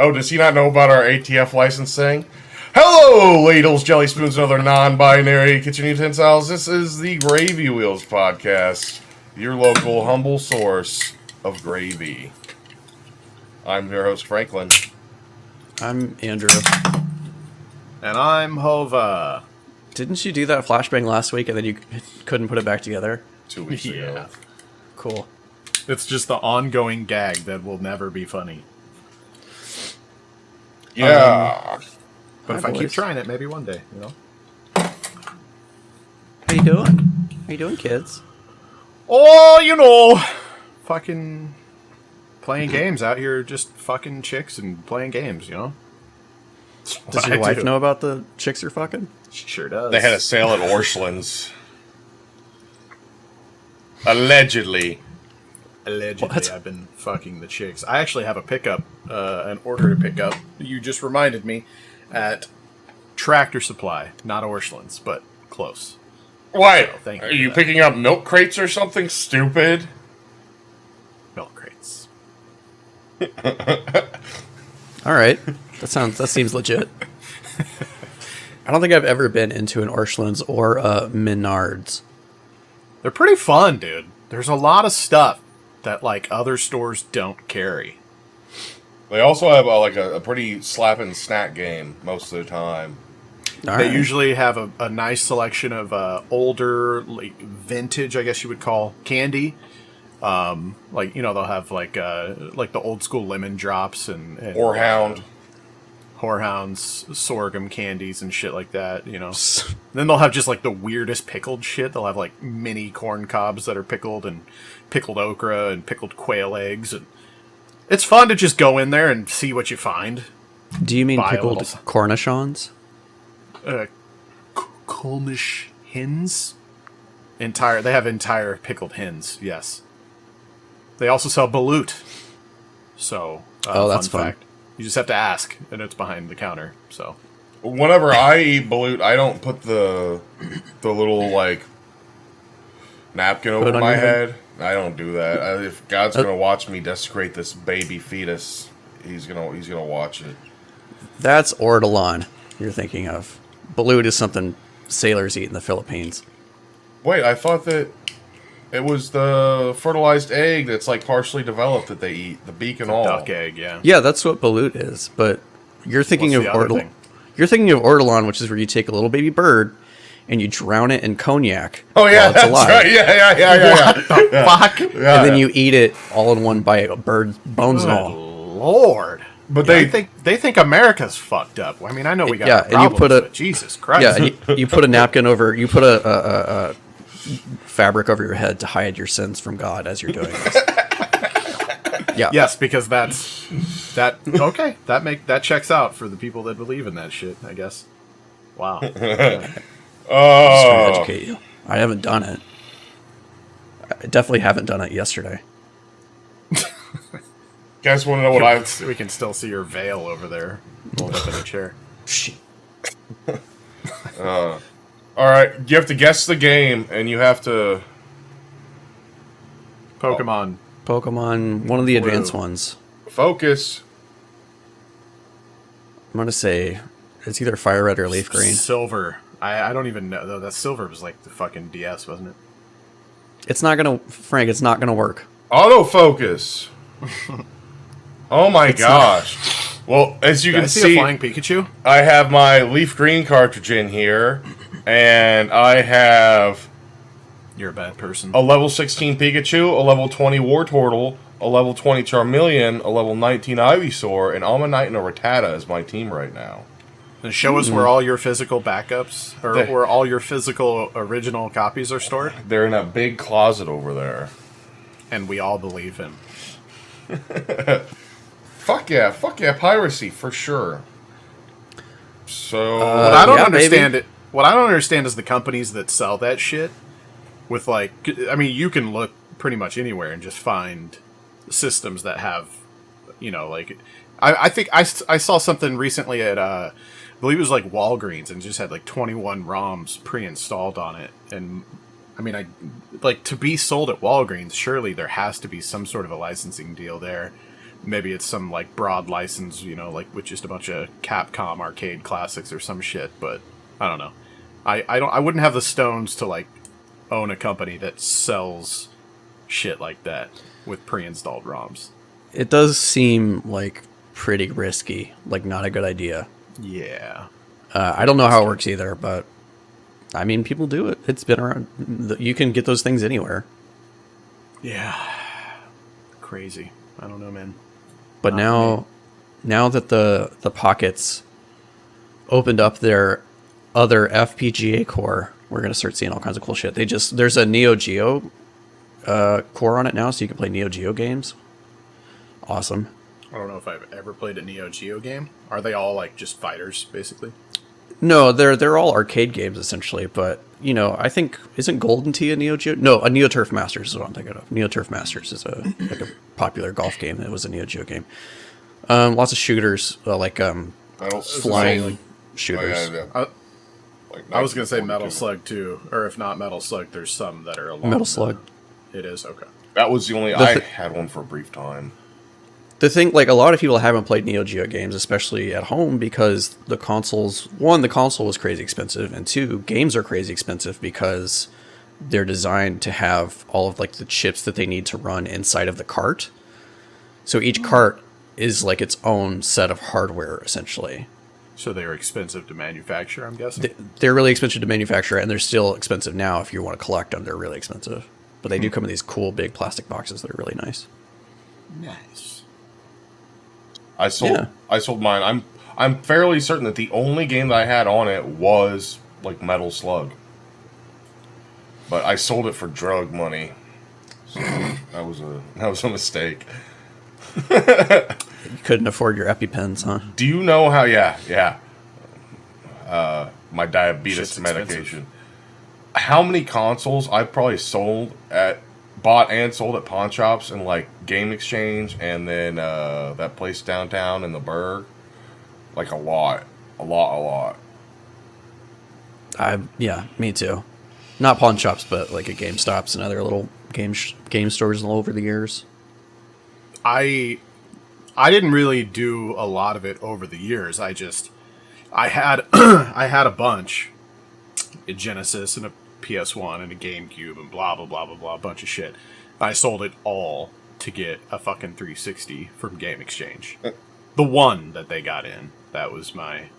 Oh, does he not know about our ATF licensing? Hello, ladles, jelly spoons, and other non-binary kitchen utensils. This is the Gravy Wheels podcast, your local humble source of gravy. I'm your host, Franklin. I'm Andrew. And I'm Hova. Didn't you do that flashbang last week and then you couldn't put it back together? 2 weeks ago. Cool. It's just the ongoing gag that will never be funny. Yeah. But if I keep trying it, maybe one day, you know? How you doing? How you doing, kids? Oh, you know, fucking playing games out here, just fucking chicks and playing games, you know? Does your wife know about the chicks you're fucking? She sure does. They had a sale at Orscheln's. Allegedly. Allegedly, I've been fucking the chicks. I actually have a pickup, an order to pick up. You just reminded me at Tractor Supply, not Orscheln's, but close. What? So, thank you Are for you that. picking up milk crates or something stupid? Milk crates. All right. That seems legit. I don't think I've ever been into an Orscheln's or a Menards. They're pretty fun, dude. There's a lot of stuff that like other stores don't carry. They also have a pretty slapping snack game most of the time. All They right. usually have a nice selection of older, like vintage, I guess you would call candy. Like, you know, they'll have like the old school lemon drops and Hound. Whorehounds, sorghum candies and shit like that, you know. Then they'll have just like the weirdest pickled shit. They'll have like mini corn cobs that are pickled and pickled okra and pickled quail eggs, and it's fun to just go in there and see what you find. Do you mean buy a pickled little- cornichons? Kolmish hens. They have entire pickled hens. Yes. They also sell balut. So, that's fun. You just have to ask, and it's behind the counter. So, Whenever I eat balut, I don't put the little like napkin Put it over on my your head? head. I don't do that. If God's gonna watch me desecrate this baby fetus, he's gonna watch it. That's ortolan you're thinking of. Balut is something sailors eat in the Philippines. Wait, I thought that it was the fertilized egg that's like partially developed that they eat, the beak and all. duck egg, yeah. Yeah, that's what balut is. But you're thinking What's of the other ortolan. thing? You're thinking of ortolan, which is where you take a little baby bird and you drown it in cognac. Oh yeah, while it's that's alive. right. Yeah. Fuck. Yeah. And then you eat it all in one bite, a bird, bones and all. Lord. But Yeah, they think America's fucked up. I mean, I know we got Yeah, and you problems, put a- but Jesus Christ. Yeah, and you put a napkin over, you put a fabric over your head to hide your sins from God as you're doing this. Yeah. Yes, because okay. That checks out for the people that believe in that shit, I guess. Wow. Just trying to educate you. I haven't done it. I definitely haven't done it yesterday. Guys want to know what We can still see your veil over there, rolled up in a chair. Shit. All right, you have to guess the game, and you have to. Pokemon. Pokemon, one of the advanced Blue. ones. Focus. I'm going to say it's either Fire Red or Leaf Green. Silver. I don't even know, though. That silver was like the fucking DS, wasn't it? It's not going to, Frank, it's not going to work. Autofocus. Oh my gosh. Well, as you Did I can see a see, flying Pikachu? I have my Leaf Green cartridge in here, and I have You're a bad person. a level 16 Pikachu, a level 20 Wartortle, a level 20 Charmeleon, a level 19 Ivysaur, and Almanite and a Rattata is my team right now. And show us where all your physical backups, or They- where all your physical original copies are stored, They're in that big closet over there. and we all believe him. Fuck yeah, piracy for sure. So What I don't yeah, understand maybe. what I don't understand is the companies that sell that shit with like, I mean, you can look pretty much anywhere and just find systems that have, you know, like, I think I saw something recently at, I believe it was like Walgreens, and just had like 21 ROMs pre-installed on it. And I mean, to be sold at Walgreens, surely there has to be some sort of a licensing deal there maybe it's some like broad license, you know, like with just a bunch of Capcom arcade classics or some shit. But I don't know. I wouldn't have the stones to like own a company that sells shit like that with pre-installed ROMs. It does seem like pretty risky, like not a good idea. Yeah. I don't know how it works either, but I mean, people do it. It's been around. You can get those things anywhere. Yeah. Crazy. I don't know, man. But now that the Pockets opened up their other FPGA core, we're gonna start seeing all kinds of cool shit. There's a Neo Geo core on it now, so you can play Neo Geo games. Awesome. I don't know if I've ever played a Neo Geo game. Are they all like just fighters, basically? No, they're all arcade games essentially, but you know, I think isn't Golden Tee a Neo Geo? No, a Neo Turf Masters is what I'm thinking of. Neo Turf Masters is a popular golf game that was a Neo Geo game. Lots of shooters, flying shooters. I was gonna say Metal Slug too, or if not Metal Slug, there's some that are along Metal Slug. It is okay. That was the only. I had one for a brief time. The thing, like, a lot of people haven't played Neo Geo games, especially at home, because the consoles, one, the console was crazy expensive, and two, games are crazy expensive because they're designed to have all of, like, the chips that they need to run inside of the cart. So each cart is, like, its own set of hardware, essentially. So they're expensive to manufacture, I'm guessing? They're really expensive to manufacture, and they're still expensive now. If you want to collect them, they're really expensive. But they do come in these cool, big plastic boxes that are really nice. Nice. I sold mine. I'm fairly certain that the only game that I had on it was like Metal Slug. But I sold it for drug money. So that was a mistake. You couldn't afford your EpiPens, huh? Do you know how my diabetes Shit's medication. expensive. How many consoles I've probably bought and sold at pawn shops and like Game Exchange and then that place downtown in the Burg, like a lot. Yeah, me too. Not pawn shops, but like at GameStops and other little game stores all over the years. I didn't really do a lot of it over the years. I had I had a bunch, a Genesis and a PS1 and a GameCube and blah blah blah blah blah, a bunch of shit. I sold it all to get a fucking 360 from Game Exchange. The one that they got in. That was my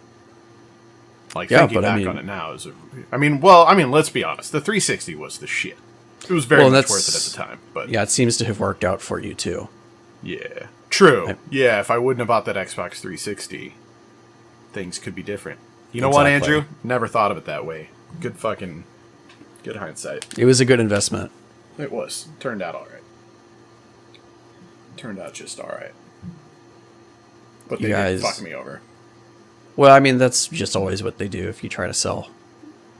thinking back on it now is let's be honest. The 360 was the shit. It was very much worth it at the time. But yeah, it seems to have worked out for you too. Yeah. True. Yeah, if I wouldn't have bought that Xbox 360, things could be different. You know what, Andrew? Never thought of it that way. Good hindsight. It was a good investment. It was. Turned out all right. Turned out just all right. But they did fuck me over. Well, I mean, that's just always what they do if you try to sell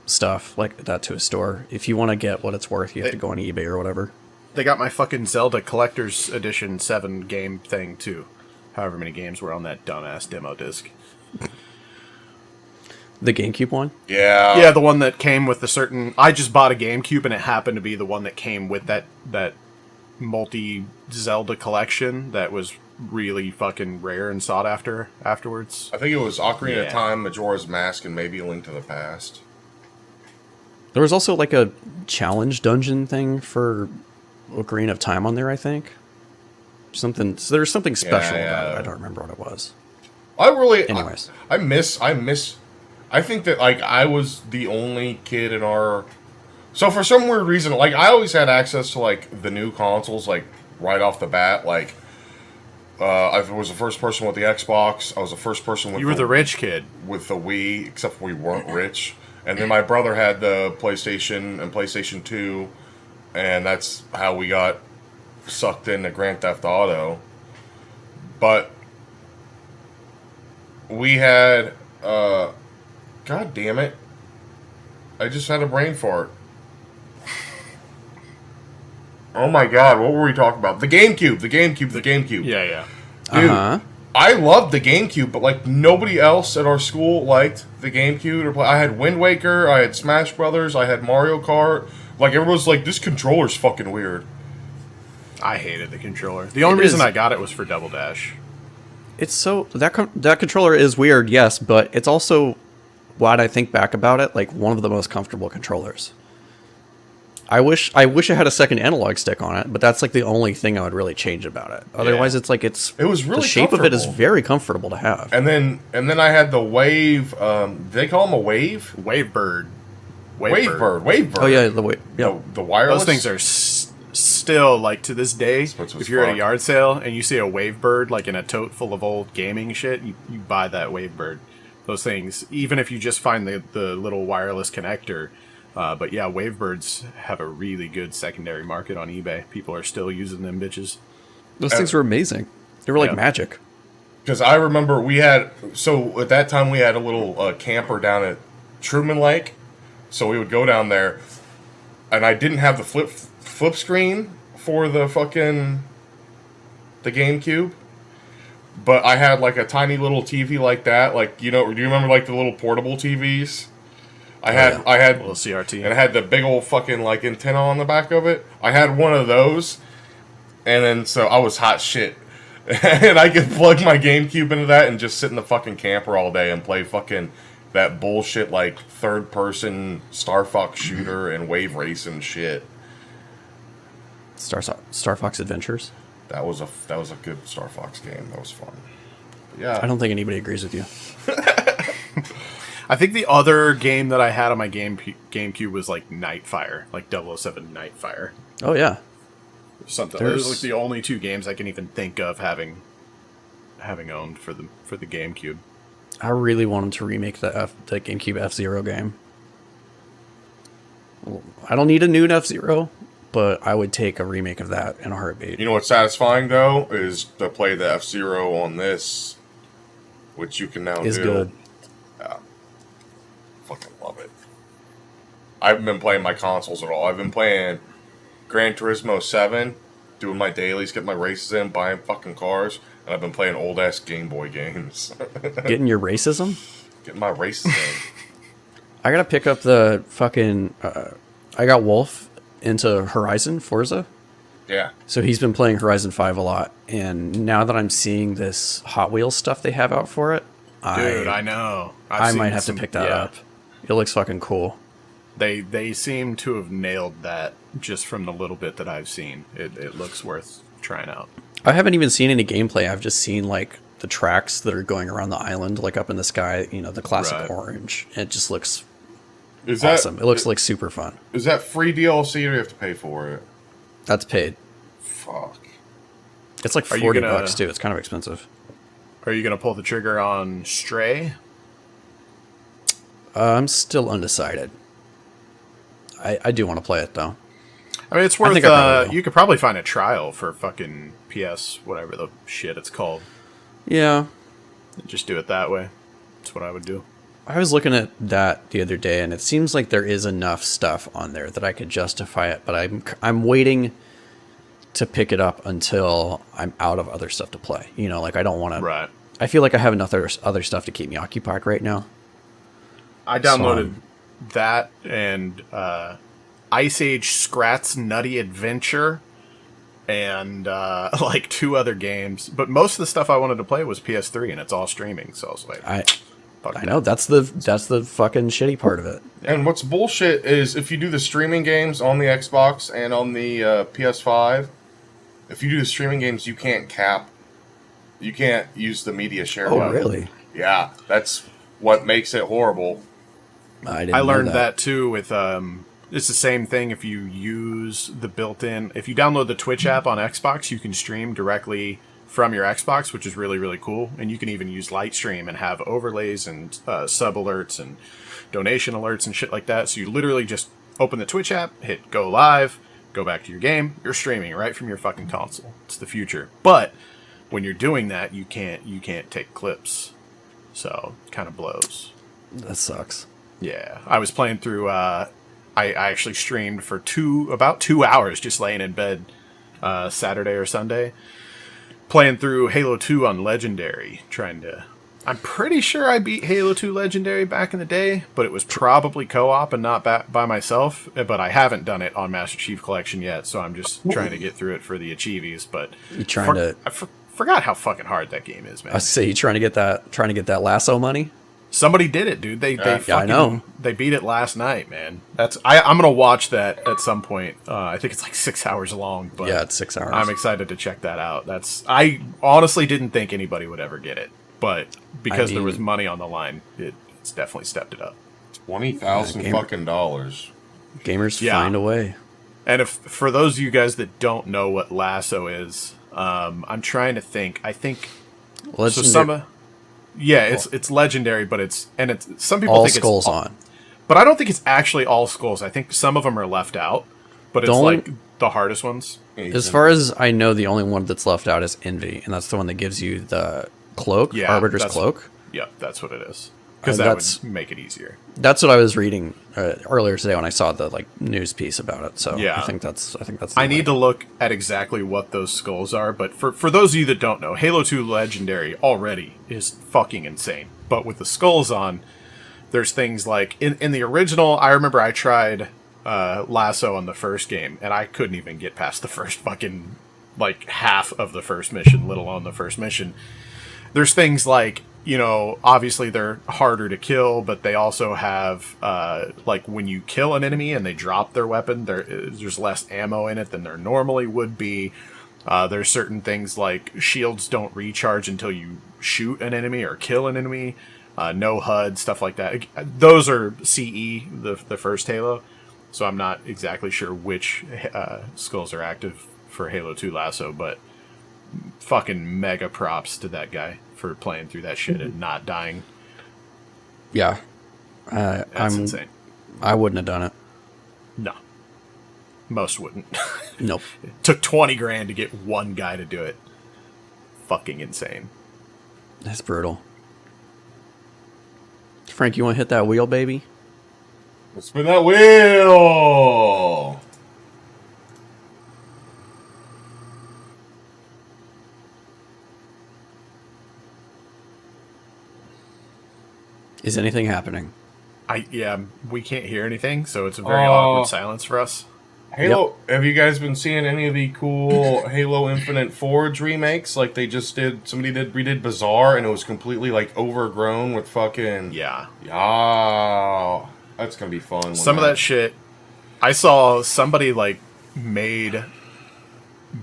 stuff like that to a store. If you want to get what it's worth, you have to go on eBay or whatever. They got my fucking Zelda Collector's Edition 7 game thing, too. However many games were on that dumbass demo disc. The GameCube one? Yeah. Yeah, the one that came with the certain... I just bought a GameCube, and it happened to be the one that came with that multi-Zelda collection that was really fucking rare and sought after afterwards. I think it was Ocarina of Time, Majora's Mask, and maybe A Link to the Past. There was also like a challenge dungeon thing for Ocarina of Time on there, I think. Something. So there's something special about it. I don't remember what it was. Anyways. I miss... I think that, like, I was the only kid in our... So for some weird reason, like, I always had access to, like, the new consoles, like, right off the bat. Like, I was the first person with the Xbox. I was the first person with You were the rich kid. With the Wii, except we weren't rich. And then my brother had the PlayStation and PlayStation 2, and that's how we got sucked into Grand Theft Auto. But we had... God damn it. I just had a brain fart. Oh my god, what were we talking about? The GameCube. Yeah. Dude, I loved the GameCube, but like nobody else at our school liked the GameCube. I had Wind Waker, I had Smash Brothers, I had Mario Kart. Like everyone was like, this controller's fucking weird. I hated the controller. The only reason I got it was for Double Dash. It's so that controller is weird, yes, but it's also, when I think back about it, like one of the most comfortable controllers. I wish it had a second analog stick on it, but that's like the only thing I would really change about it. Otherwise, it's like it was really the shape of it is very comfortable to have. And then I had the Wave. They call them a Wave? Wavebird. Wavebird. Oh yeah, the the wireless. Those things are still, like, to this day, if you're at a yard sale and you see a Wavebird like in a tote full of old gaming shit, you buy that Wavebird. Those things, even if you just find the little wireless connector. But yeah, Wavebirds have a really good secondary market on eBay. People are still using them bitches. Those things were amazing. They were like magic. Because I remember at that time we had a little camper down at Truman Lake. So we would go down there, and I didn't have the flip screen for the GameCube. But I had like a tiny little TV like that. Like, do you remember like the little portable TVs? I had a little CRT, and it had the big old fucking like antenna on the back of it. I had one of those, and then so I was hot shit, and I could plug my GameCube into that and just sit in the fucking camper all day and play fucking that bullshit like third person Star Fox shooter and wave racing shit. Star Fox Adventures. That was a good Star Fox game. That was fun. Yeah, I don't think anybody agrees with you. I think the other game that I had on my GameCube was like Nightfire, like 007 Nightfire. Oh yeah, something. Those are like the only two games I can even think of having owned for the GameCube. I really want them to remake the GameCube F-Zero game. I don't need a new F-Zero, but I would take a remake of that in a heartbeat. You know what's satisfying though is to play the F-Zero on this, which you can now do. Is good. Yeah. Fucking love it. I haven't been playing my consoles at all. I've been playing Gran Turismo 7, doing my dailies, getting my races in, buying fucking cars, and I've been playing old ass Game Boy games. Getting your racism? Getting my races in. I gotta pick up the fucking. I got Wolf into Horizon Forza. Yeah. So he's been playing Horizon 5 a lot, and now that I'm seeing this Hot Wheels stuff they have out for it, I know. I might have to pick that up. It looks fucking cool. They seem to have nailed that just from the little bit that I've seen. It looks worth trying out. I haven't even seen any gameplay. I've just seen like the tracks that are going around the island, like up in the sky. The classic orange. It just looks awesome. It looks like super fun. Is that free DLC or do you have to pay for it? That's paid. Fuck. It's like $40 too. It's kind of expensive. Are you gonna pull the trigger on Stray? I'm still undecided. I do want to play it though. I mean, it's worth. You could probably find a trial for fucking PS, whatever the shit it's called. Yeah. Just do it that way. That's what I would do. I was looking at that the other day, and it seems like there is enough stuff on there that I could justify it. But I'm waiting to pick it up until I'm out of other stuff to play. Like I don't want to. Right. I feel like I have enough other stuff to keep me occupied right now. I downloaded that and Ice Age Scrat's Nutty Adventure and like 2 other games. But most of the stuff I wanted to play was PS3, and it's all streaming. So I was like, I know that's the fucking shitty part of it. And what's bullshit is if you do the streaming games on the Xbox and on the PS5, if you do the streaming games, you can't use the media share button. Oh, really? Yeah, that's what makes it horrible. I learned that too with it's the same thing if you use the built-in. If you download the Twitch app on Xbox, you can stream directly from your Xbox, which is really, really cool. And you can even use Lightstream and have overlays and sub alerts and donation alerts and shit like that. So you literally just open the Twitch app, hit go live, go back to your game. You're streaming right from your fucking console. It's the future. But when you're doing that, you can't take clips. So it kind of blows. That sucks. Yeah. I was playing through I actually streamed for about 2 hours just laying in bed Saturday or Sunday. Playing through Halo 2 on Legendary, trying to I'm pretty sure I beat Halo 2 Legendary back in the day, but it was probably co-op and not by myself. But I haven't done it on Master Chief Collection yet, so I'm just trying to get through it for the achieves. But You trying to? I forgot how fucking hard that game is, man. I say you trying to get that lasso money. Somebody did it, dude. They Yeah, I know. They beat it last night, man. I'm gonna watch that at some point. I think it's like 6 hours long, but Yeah, it's 6 hours. I'm excited to check that out. I honestly didn't think anybody would ever get it, but because there was money on the line, it's definitely stepped it up. $20,000 fucking dollars. Gamers Yeah. find a way. And if for those of you guys that don't know what lasso is, I'm trying to think. I think it's legendary, but it's some people all think skulls it's on. but I don't think it's actually all skulls. I think some of them are left out, but it's like the hardest ones. As far as I know, the only one that's left out is Envy, and that's the one that gives you the cloak, Arbiter's cloak. Yep, that's what it is. Because And that would make it easier. That's what I was reading earlier today when I saw the news piece about it. So Yeah. I think that's. I need to look at exactly what those skulls are, but for those of you that don't know, Halo 2 Legendary already is fucking insane. But with the skulls on, there's things like in the original. I remember I tried lasso on the first game, and I couldn't even get past the first fucking half of the first mission, let alone the first mission. There's things like, obviously they're harder to kill, but they also have, when you kill an enemy and they drop their weapon, there's less ammo in it than there normally would be. There's certain things like shields don't recharge until you shoot an enemy or kill an enemy. No HUD, stuff like that. Those are CE, the first Halo, so I'm not exactly sure which skulls are active for Halo 2 Lasso, but fucking mega props to that guy for playing through that shit and not dying. Yeah, That's insane. I wouldn't have done it. No, most wouldn't. Nope. It took $20,000 to get one guy to do it. Fucking insane. That's brutal. Frank, you want to hit that wheel, baby? Let's spin that wheel! Is anything happening? We can't hear anything, so it's a very awkward silence for us. Halo, Have you guys been seeing any of the cool Halo Infinite Forge remakes? Like they just redid Bazaar, and it was completely overgrown with fucking... Yeah. Yeah. That's gonna be fun. Some of that shit, I saw somebody made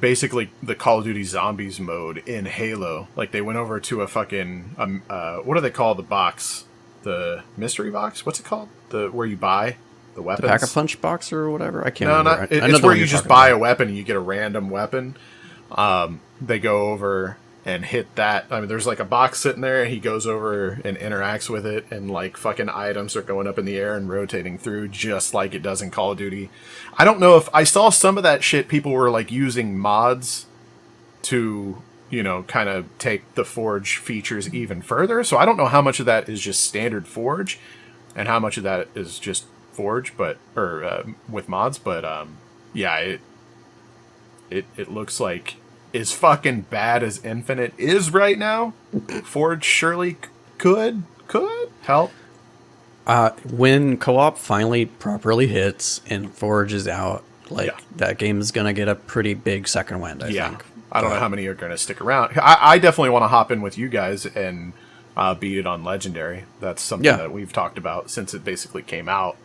basically the Call of Duty Zombies mode in Halo. Like they went over to a fucking, what do they call the box? The mystery box? What's it called? Where you buy the weapons? The Pack-a-Punch box or whatever? I can't No, remember. it's where you just buy a weapon and you get a random weapon. They go over and hit that. I mean, there's a box sitting there, and he goes over and interacts with it, and fucking items are going up in the air and rotating through just like it does in Call of Duty. I don't know if I saw some of that shit. People were using mods to, kind of take the Forge features even further. So I don't know how much of that is just standard Forge and how much of that is just Forge, with mods. But yeah, it looks like as fucking bad as Infinite is right now, Forge surely could help. When co-op finally properly hits and Forge is out, that game is gonna get a pretty big second wind. I think. I don't know how many are going to stick around. I definitely want to hop in with you guys and beat it on Legendary. That's something that we've talked about since it basically came out.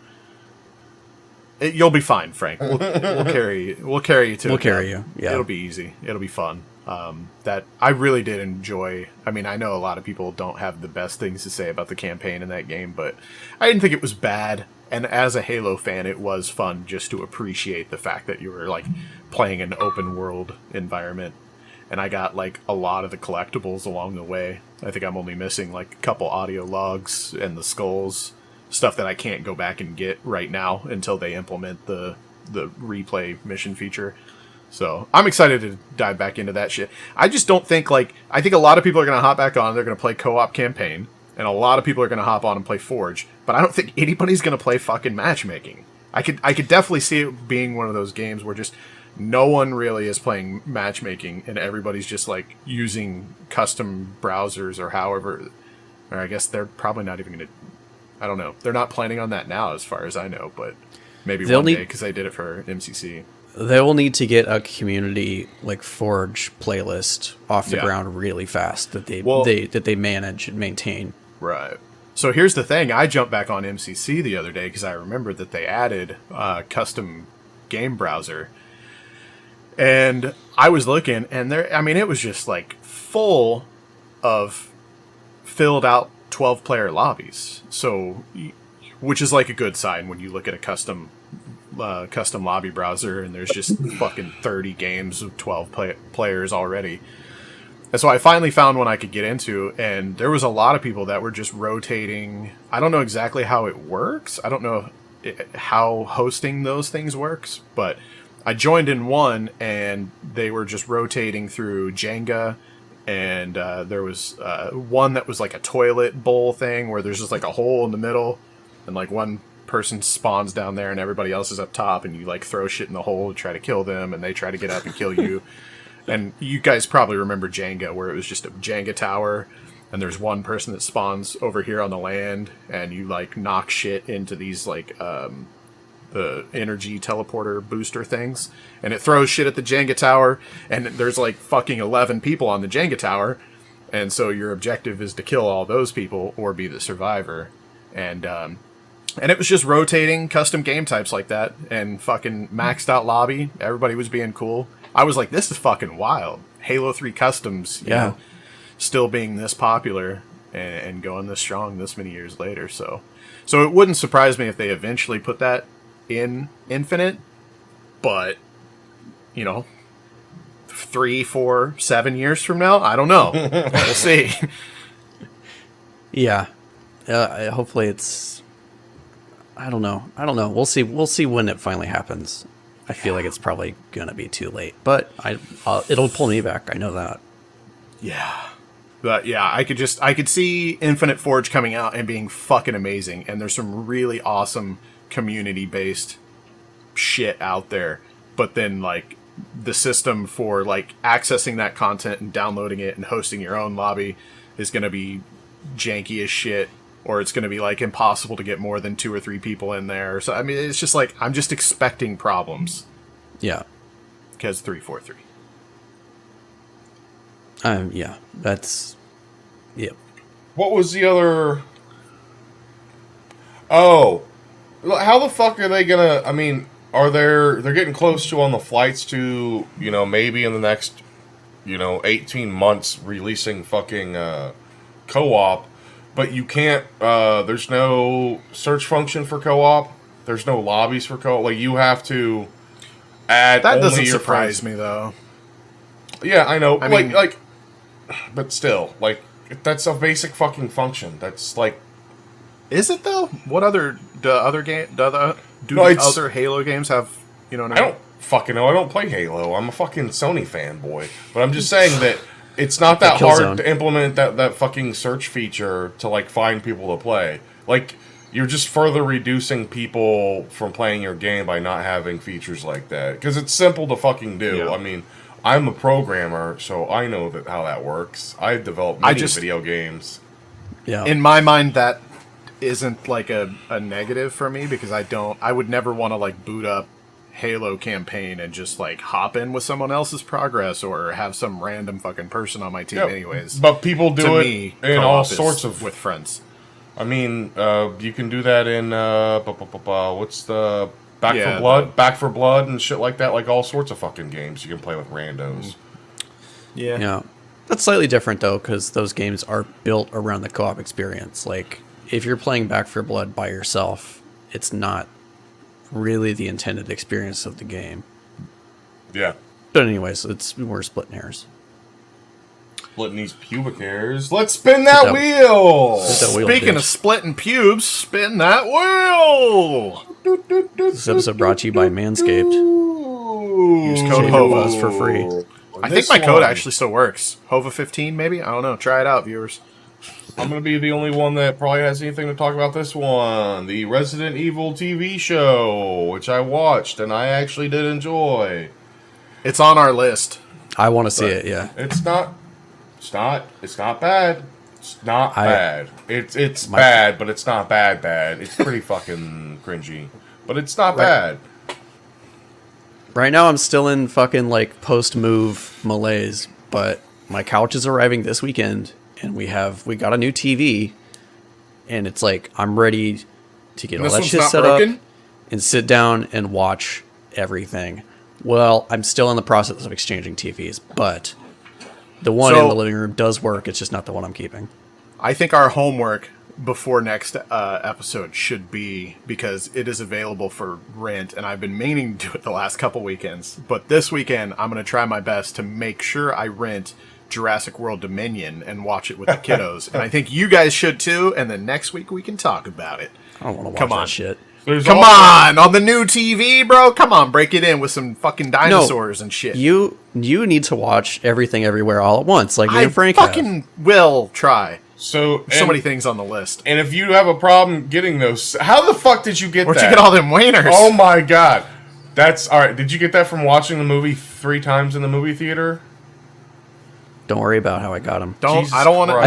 You'll be fine, Frank. We'll carry you to We'll carry you. Yeah, it'll be easy. It'll be fun. That I really did enjoy. I mean, I know a lot of people don't have the best things to say about the campaign in that game, but I didn't think it was bad. And as a Halo fan, it was fun just to appreciate the fact that you were playing an open world environment. And I got a lot of the collectibles along the way. I think I'm only missing a couple audio logs and the skulls, stuff that I can't go back and get right now until they implement the replay mission feature. So I'm excited to dive back into that shit. I just don't think I think a lot of people are going to hop back on. They're going to play co-op campaign. And a lot of people are going to hop on and play Forge, but I don't think anybody's going to play fucking matchmaking. I could definitely see it being one of those games where just no one really is playing matchmaking, and everybody's just using custom browsers or however Or I guess they're probably not even going to... I don't know. They're not planning on that now, as far as I know, but maybe one day, because they did it for MCC. They will need to get a community like Forge playlist off the ground really fast that they manage and maintain. Right. So here's the thing. I jumped back on MCC the other day because I remembered that they added custom game browser. And I was looking, and it was just like full of filled out 12-player lobbies. So, which is like a good sign when you look at a custom lobby browser and there's just fucking 30 games with 12 players already. And so I finally found one I could get into, and there was a lot of people that were just rotating. I don't know exactly how it works. I don't know how hosting those things works, but I joined in one, and they were just rotating through Jenga, and there was one that was like a toilet bowl thing where there's just like a hole in the middle, and like one person spawns down there and everybody else is up top, and you like throw shit in the hole to try to kill them, and they try to get up and kill you. And you guys probably remember Jenga, where it was just a Jenga tower, and there's one person that spawns over here on the land, and you like knock shit into these like the energy teleporter booster things, and it throws shit at the Jenga tower, and there's like fucking 11 people on the Jenga tower, and so your objective is to kill all those people or be the survivor. And it was just rotating custom game types like that, and fucking maxed out lobby. Everybody was being cool. I was like, this is fucking wild. Halo 3 customs, you know, still being this popular and going this strong this many years later. So it wouldn't surprise me if they eventually put that in Infinite, but, 3, 4, 7 years from now, I don't know. We'll see. Yeah. Hopefully it's... I don't know. We'll see when it finally happens. I feel like it's probably gonna be too late, but it'll pull me back. I know that. Yeah, but yeah, I could see Infinite Forge coming out and being fucking amazing. And there's some really awesome community-based shit out there. But then like the system for like accessing that content and downloading it and hosting your own lobby is gonna be janky as shit. Or it's going to be, like, impossible to get more than 2 or 3 people in there. So, I mean, it's just, like, I'm just expecting problems. Yeah. Because 343. Yeah. That's... Yep. What was the other... Oh. How the fuck are they going to... I mean, they're getting close to on the flights to, maybe in the next, 18 months releasing fucking co-op. But you can't, there's no search function for co-op. There's no lobbies for co-op. Like, you have to add that only doesn't your surprise friends. me, though. Yeah, I know. I mean, but still, like, that's a basic fucking function. That's, like... Is it, though? What other, other Halo games have, you know what I mean? I don't fucking know. I don't play Halo. I'm a fucking Sony fanboy. But I'm just saying that... It's not that hard to implement that fucking search feature to, like, find people to play. Like, you're just further reducing people from playing your game by not having features like that. Because it's simple to fucking do. Yeah. I mean, I'm a programmer, so I know how that works. I've developed many video games. Yeah. In my mind, that isn't, like, a negative for me, because I would never want to, like, boot up Halo campaign and just like hop in with someone else's progress or have some random fucking person on my team anyways. But people do it in all sorts of... with friends. I mean, you can do that in, what's the... Back for Blood and shit like that, like all sorts of fucking games you can play with randos. Yeah. Yeah. That's slightly different though, because those games are built around the co-op experience. Like, if you're playing Back for Blood by yourself, it's not really the intended experience of the game. Yeah. But anyways, we're splitting hairs. Splitting these pubic hairs. Let's spin that wheel! Speaking of splitting pubes, spin that wheel! This episode brought to you by Manscaped. Use code HOVA for free. I think my code actually still works. HOVA15 maybe? I don't know. Try it out, viewers. I'm going to be the only one that probably has anything to talk about this one. The Resident Evil TV show, which I watched, and I actually did enjoy. It's on our list. I want to see it, yeah. It's not bad. It's not bad. It's bad, but it's not bad. It's pretty fucking cringy, but it's not bad. Right now, I'm still in fucking like post-move malaise, but my couch is arriving this weekend, and we got a new TV, and it's like I'm ready to get all that shit set up and sit down and watch everything. Well, I'm still in the process of exchanging TVs, but the one in the living room does work. It's just not the one I'm keeping. I think our homework before next episode should be, because it is available for rent, and I've been meaning to do it the last couple weekends, but this weekend I'm going to try my best to make sure I rent Jurassic World Dominion and watch it with the kiddos. And I think you guys should too, and then next week we can talk about it. I don't want to watch that shit. Come on the new TV, bro. Come on, break it in with some fucking dinosaurs and shit. You need to watch Everything Everywhere All at Once, like me and Frank fucking will try. So many things on the list. And if you have a problem getting those, how the fuck did you get Where'd that? you get all them wieners? Oh my god. That's all right. Did you get that from watching the movie 3 times in the movie theater? Don't worry about how I got them. I don't want to.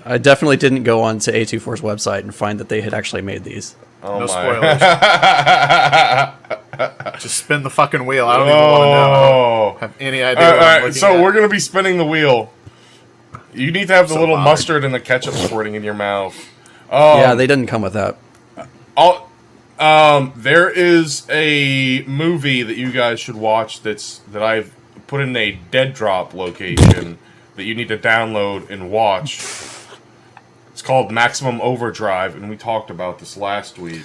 I definitely didn't go on to A24's website and find that they had actually made these. Oh no my. spoilers. Just spin the fucking wheel. I don't even want to know. I don't have any idea. All right, so we're gonna be spinning the wheel. You need to have the little mustard and the ketchup squirting in your mouth. Yeah, they didn't come with that. There is a movie that you guys should watch that I've put in a dead drop location that you need to download and watch. It's called Maximum Overdrive, and we talked about this last week.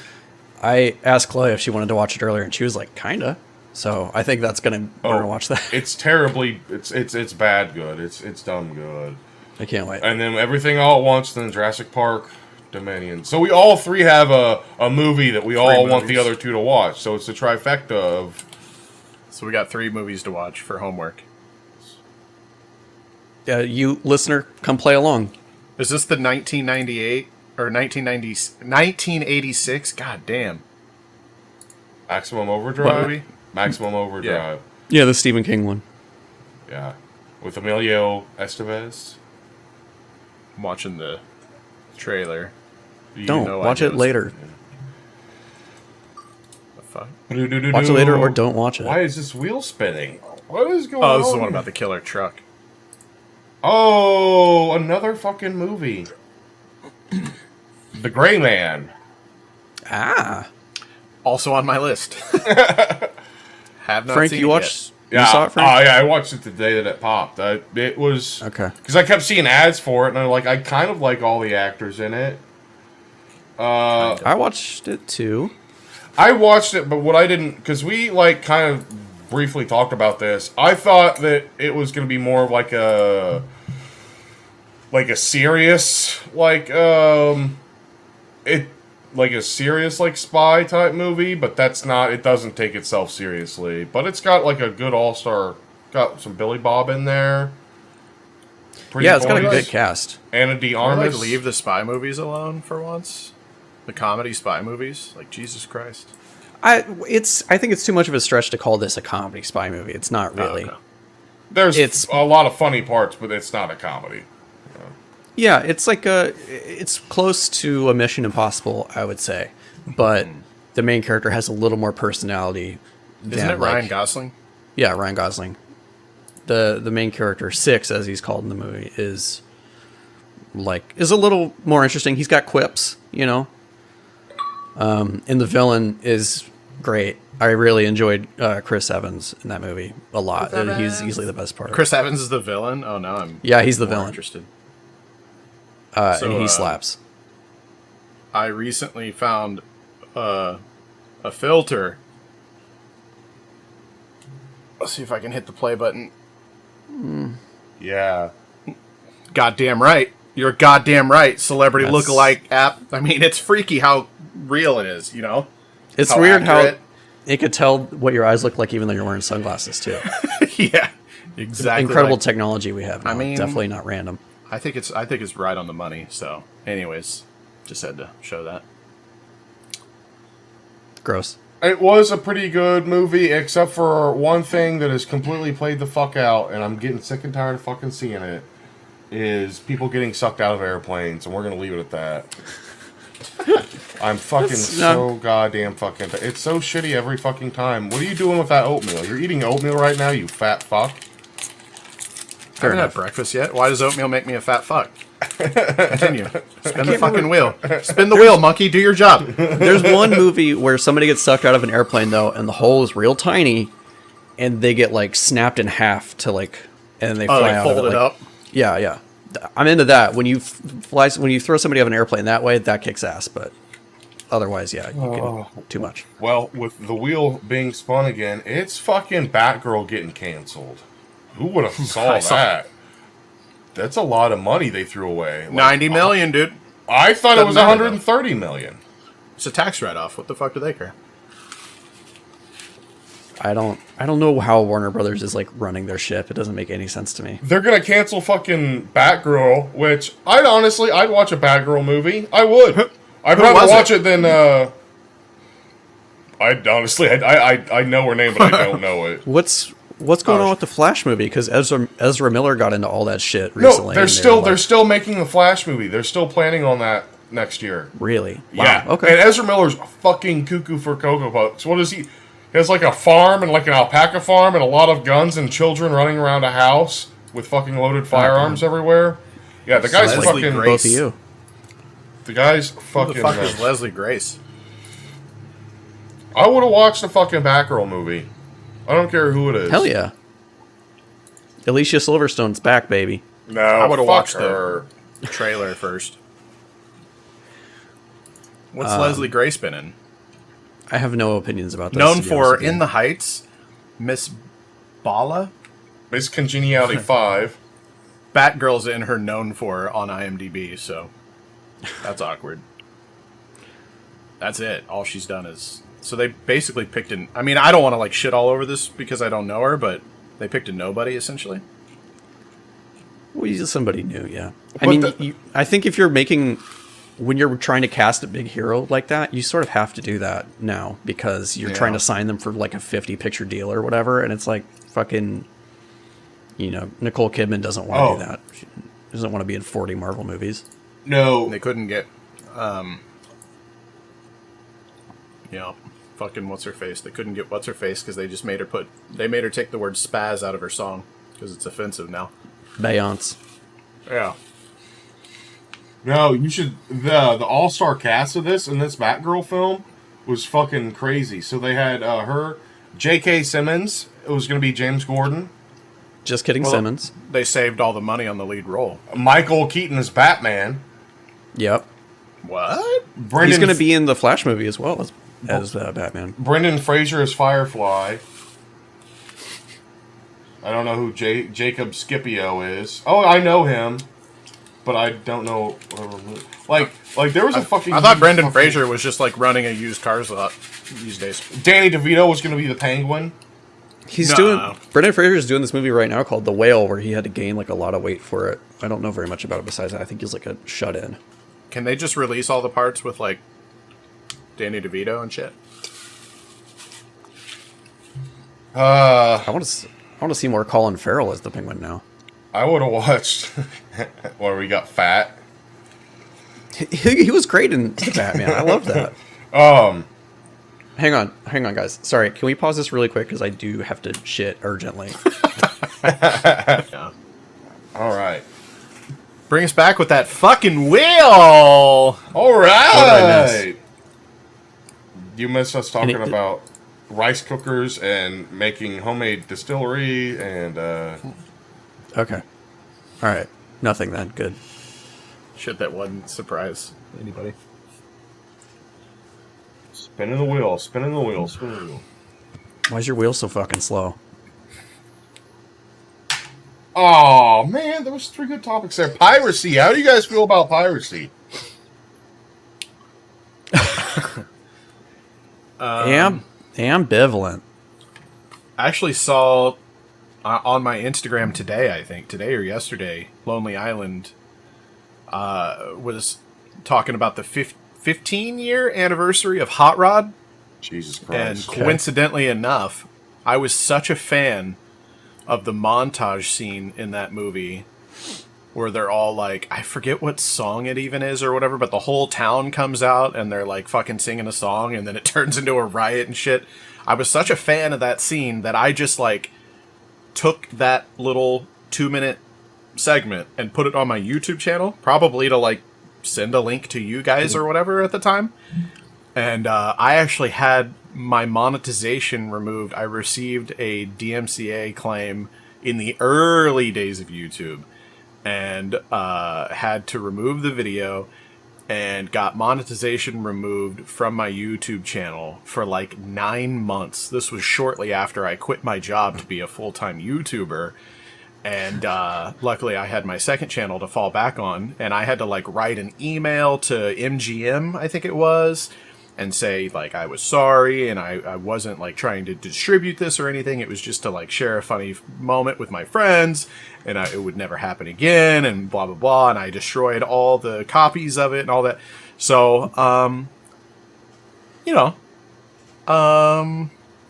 I asked Chloe if she wanted to watch it earlier, and she was like, "Kinda." So I think we're gonna watch that. It's terribly, it's bad good. It's dumb good. I can't wait. And then Everything All at Once, then Jurassic Park, Dominion. So we all three have a movie that we all want the other two to watch. So it's a trifecta of. So we got 3 movies to watch for homework. You listener, come play along. Is this the 1998 or 1986? God damn. Maximum Overdrive? Maximum Overdrive. Yeah, the Stephen King one. Yeah. With Emilio Estevez. I'm watching the trailer. Don't. Watch it later. The fuck? Watch it later or don't watch it. Why is this wheel spinning? What is going on? Oh, this is the one about the killer truck. Oh, another fucking movie. The Gray Man. Ah. Also on my list. Have not Frank, seen you it watched? Yeah. You saw it, Frank? Oh, yeah, I watched it the day that it popped. It was... Okay. Because I kept seeing ads for it, and I kind of like all the actors in it. I watched it too. I watched it, but what I didn't... Because we, kind of briefly talked about this. I thought that it was going to be more of like a serious, a serious, spy type movie, but that's not... It doesn't take itself seriously. But it's got, a good all-star... Got some Billy Bob in there. It's got a good cast. Anna de Yet. Armas. Leave the spy movies alone for once. The comedy spy movies. Jesus Christ. I think it's too much of a stretch to call this a comedy spy movie. It's not really. Oh, okay. There's a lot of funny parts, but it's not a comedy. Yeah, it's it's close to a Mission Impossible, I would say, but the main character has a little more personality. Isn't it Ryan Gosling? Yeah, Ryan Gosling. The main character, Six, as he's called in the movie, is a little more interesting. He's got quips, and the villain is great. I really enjoyed Chris Evans in that movie a lot. He's easily the best part. Chris Evans is the villain? Oh, no, I'm he's the villain. Interested. And he slaps. I recently found a filter. Let's see if I can hit the play button. Yeah. Goddamn right. You're goddamn right. Celebrity That's... lookalike app. I mean, it's freaky how real it is, It's how weird accurate. how it could tell what your eyes look like even though you're wearing sunglasses, too. Yeah, exactly. Incredible technology we have now. I mean, definitely not random. I think it's right on the money. So, anyways, just had to show that. Gross. It was a pretty good movie, except for one thing that has completely played the fuck out, and I'm getting sick and tired of fucking seeing it. is people getting sucked out of airplanes, and we're gonna leave it at that. I'm fucking so goddamn fucking. It's so shitty every fucking time. What are you doing with that oatmeal? You're eating oatmeal right now, you fat fuck. I haven't had breakfast yet. Why does oatmeal make me a fat fuck? Continue. Spin the fucking wheel. Spin the wheel, monkey. Do your job. There's one movie where somebody gets sucked out of an airplane though, and the hole is real tiny, and they get like snapped in half to like, and they fly out. Fold of it, it like, up. Yeah, yeah. I'm into that. When you when you throw somebody out of an airplane that way, that kicks ass. But otherwise, yeah, you can too much. Well, with the wheel being spun again, it's fucking Batgirl getting canceled. Who would have saw that? That's a lot of money they threw away. Like, 90 million, dude. I thought it was 130 million. It's a tax write-off. What the fuck do they care? I don't know how Warner Brothers is like running their ship. It doesn't make any sense to me. They're gonna cancel fucking Batgirl, which I'd watch a Batgirl movie. I would. I'd rather watch it than I know her name, but I don't know it. What's going on with the Flash movie? Because Ezra Miller got into all that shit recently. No, they're still making the Flash movie. They're still planning on that next year. Really? Wow. Yeah. Okay. And Ezra Miller's fucking cuckoo for Cocoa Puffs. What is he? He has like a farm and like an alpaca farm and a lot of guns and children running around a house with fucking loaded firearms everywhere. Yeah, the guy's Leslie fucking... Grace. Both of you. The guy's Who fucking... the fuck is Leslie Grace? I would have watched the fucking Batgirl movie. I don't care who it is. Hell yeah. Alicia Silverstone's back, baby. No, I would have watched her. the trailer first. What's Leslie Grace been in? I have no opinions about this. Known to be for honest with you. In the Heights, Miss Bala. Miss Congeniality 5. Batgirl's in her known for on IMDb, so that's awkward. That's it. All she's done is... So they basically picked an... I mean, I don't want to like shit all over this because I don't know her, but they picked a nobody, essentially. Well, he's just somebody new, yeah. I But mean, I think if you're making... When you're trying to cast a big hero like that, you sort of have to do that now because you're trying to sign them for like a 50-picture deal or whatever, and it's like fucking... You know, Nicole Kidman doesn't want to do that. She doesn't want to be in 40 Marvel movies. No. They couldn't get... fucking what's-her-face. They couldn't get what's-her-face because they just made her They made her take the word spaz out of her song because it's offensive now. Beyonce. Yeah. No, you should... The all-star cast of this in this Batgirl film was fucking crazy. So they had her, J.K. Simmons. It was going to be James Gordon. Just kidding, Simmons. They saved all the money on the lead role. Michael Keaton as Batman. Yep. What? He's going to be in the Flash movie as well as Batman. Brendan Fraser as Firefly. I don't know who Jacob Scipio is. Oh, I know him, but I don't know. Like there was a fucking... I thought Brendan Fraser was just like running a used cars lot these days. Danny DeVito was going to be the Penguin. Brendan Fraser is doing this movie right now called The Whale, where he had to gain like a lot of weight for it. I don't know very much about it besides that. I think he's like a shut-in. Can they just release all the parts with like Danny DeVito and shit? I want to see more Colin Farrell as the Penguin now. I would have watched where we got fat. He was great in Batman. I love that. Hang on, guys. Sorry, can we pause this really quick because I do have to shit urgently. Yeah. All right. Bring us back with that fucking wheel. All What did I miss? right. You missed us talking about rice cookers and making homemade distillery and... Okay. All right. Nothing then. Good. Shit, that wouldn't surprise anybody. Spinning the wheel, spinning the wheel, spinning the wheel. Why is your wheel so fucking slow? Oh, man, there was 3 good topics there. Piracy. How do you guys feel about piracy? Ambivalent. I actually saw on my Instagram today or yesterday, Lonely Island was talking about the 15-year anniversary of Hot Rod. Jesus And Christ. coincidentally enough, I was such a fan of the montage scene in that movie where they're all like, I forget what song it even is or whatever, but the whole town comes out and they're like fucking singing a song and then it turns into a riot and shit. I was such a fan of that scene that I just like took that little 2-minute segment and put it on my YouTube channel, probably to like send a link to you guys or whatever at the time. And I actually had my monetization removed. I received a DMCA claim in the early days of YouTube and had to remove the video and got monetization removed from my YouTube channel for like 9 months. This was shortly after I quit my job to be a full-time YouTuber. And luckily I had my second channel to fall back on, and I had to like write an email to MGM, I think it was, and say like I was sorry and I wasn't like trying to distribute this or anything. It was just to like share a funny moment with my friends, and it would never happen again, and blah blah blah. And I destroyed all the copies of it and all that. So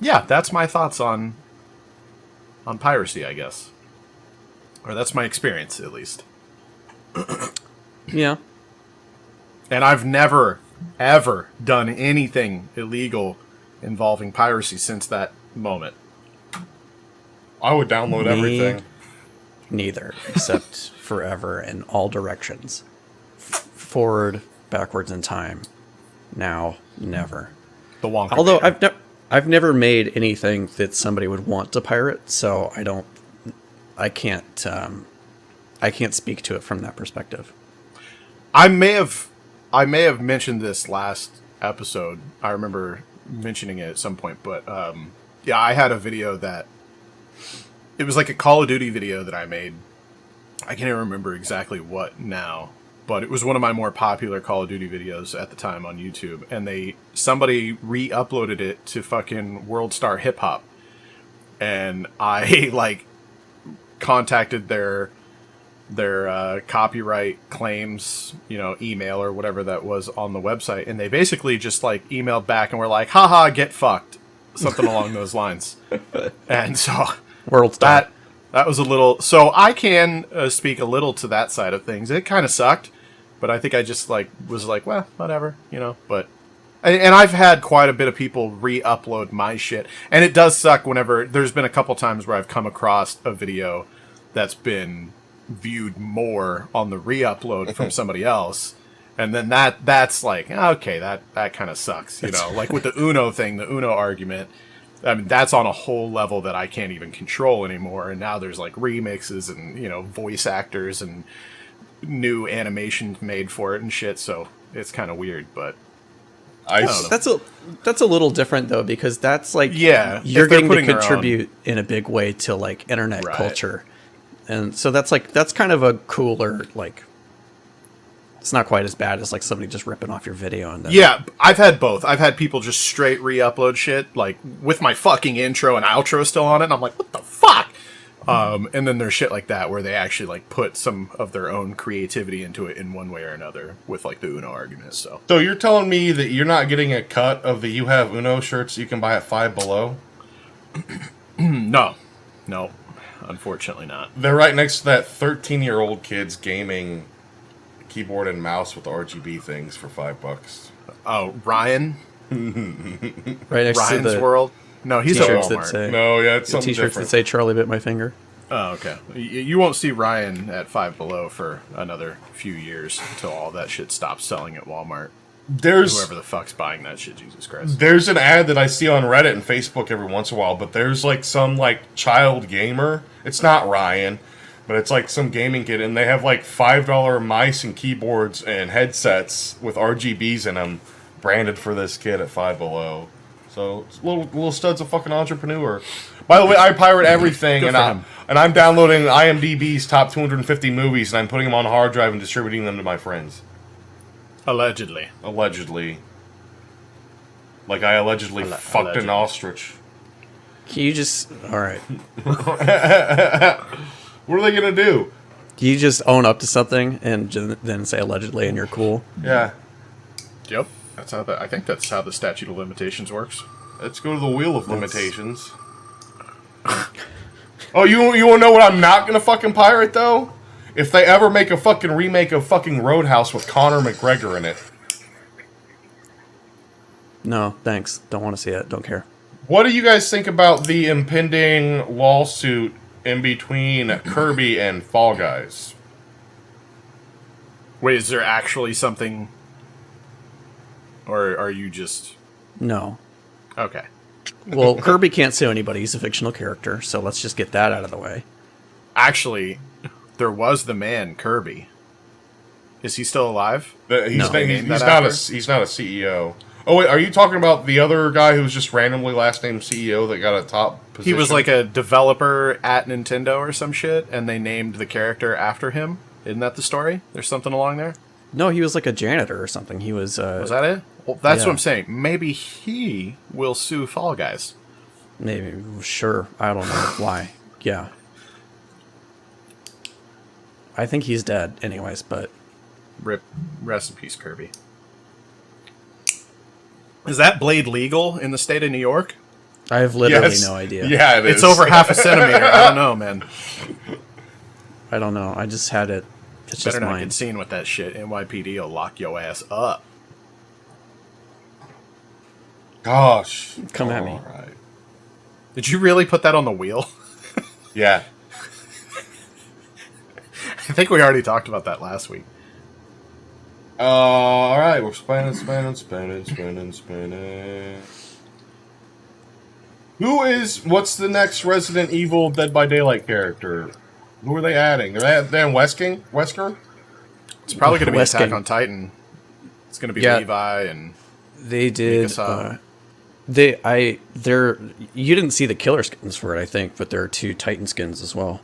yeah, that's my thoughts on piracy, I guess, or that's my experience at least. Yeah. And I've never ever done anything illegal involving piracy since that moment. I would download everything. Neither, except forever in all directions. Forward, backwards in time. Now, never. The Wonka. Although Man. I've never made anything that somebody would want to pirate, so I can't speak to it from that perspective. I may have mentioned this last episode. I remember mentioning it at some point, but yeah, I had a video that it was like a Call of Duty video that I made. I can't even remember exactly what now, but it was one of my more popular Call of Duty videos at the time on YouTube, and somebody re-uploaded it to fucking World Star Hip Hop, and I like contacted their copyright claims, email or whatever that was on the website, and they basically just like emailed back and were like, haha, get fucked, something along those lines. And so World Star. that was a little, so I can speak a little to that side of things. It kind of sucked, but I think I just like was like, well, whatever, but and I've had quite a bit of people re-upload my shit, and it does suck whenever there's been a couple times where I've come across a video that's been viewed more on the re-upload from somebody else, and then that's like, okay, that kind of sucks, like with the Uno thing, the Uno argument. I mean, that's on a whole level that I can't even control anymore, and now there's like remixes and voice actors and new animations made for it and shit, so it's kind of weird. But I don't know. That's a little different though, because that's like, yeah, you're getting to contribute in a big way to like internet culture. And so that's kind of a cooler, like, it's not quite as bad as like somebody just ripping off your video. And then, yeah, I've had both. I've had people just straight re-upload shit, like with my fucking intro and outro still on it, and I'm like, what the fuck? And then there's shit like that where they actually like put some of their own creativity into it in one way or another with like the Uno argument. So you're telling me that you're not getting a cut of the You Have Uno shirts you can buy at Five Below? No, unfortunately not. They're right next to that 13-year-old kid's gaming keyboard and mouse with RGB things for $5. Oh, Ryan? Right next Ryan's to the World? No, he's at t-shirts Walmart. that say, No, yeah, it's something t-shirts different. that say Charlie bit my finger. Oh, okay. You won't see Ryan at Five Below for another few years until all that shit stops selling at Walmart. Whoever the fuck's buying that shit, Jesus Christ. There's an ad that I see on Reddit and Facebook every once in a while, but there's like some like child gamer. It's not Ryan, but it's like some gaming kid, and they have like $5 mice and keyboards and headsets with RGBs in them, branded for this kid at Five Below. So it's little stud's a fucking entrepreneur. By the way, I pirate everything, and I'm downloading IMDb's top 250 movies, and I'm putting them on a hard drive and distributing them to my friends. Allegedly. Like I allegedly fucked an ostrich. Can you just... Alright. What are they gonna do? Can you just own up to something and then say allegedly and you're cool? Yeah. Yep. I think that's how the statute of limitations works. Let's go to the wheel of limitations. Oh, you want to know what I'm not gonna fucking pirate though? if they ever make a fucking remake of fucking Roadhouse with Conor McGregor in it. No, thanks. Don't want to see it. Don't care. What do you guys think about the impending lawsuit in between Kirby and Fall Guys? Wait, is there actually something? Or are you just... No. Okay. Well, Kirby can't sue anybody. He's a fictional character, so let's just get that out of the way. Actually, there was the man, Kirby. Is he still alive? He's No. not a CEO. Oh wait, are you talking about the other guy who was just randomly last name CEO that got a top position? He was like a developer at Nintendo or some shit, and they named the character after him. Isn't that the story? There's something along there? No, he was like a janitor or something. He was... Was that it? Well, that's Yeah. what I'm saying. Maybe he will sue Fall Guys. Maybe. Sure. I don't know why. Yeah. I think he's dead anyways, but... Rest in peace, Kirby. Is that blade legal in the state of New York? I have literally Yes. no idea. Yeah, it is. It's over half a centimeter. I don't know, man. I don't know. I just had it. It's Better just not mine. get seen with that shit. NYPD will lock your ass up. Gosh. Come at me. All right. Did you really put that on the wheel? Yeah. I think we already talked about that last week. All right, we're spinning. What's the next Resident Evil Dead by Daylight character? Who are they adding? They're adding Wesker? It's probably going to be West Attack King. on Titan. It's going to be Yeah. Levi and They did. Mikasa. You didn't see the killer skins for it, I think, but there are 2 Titan skins as well.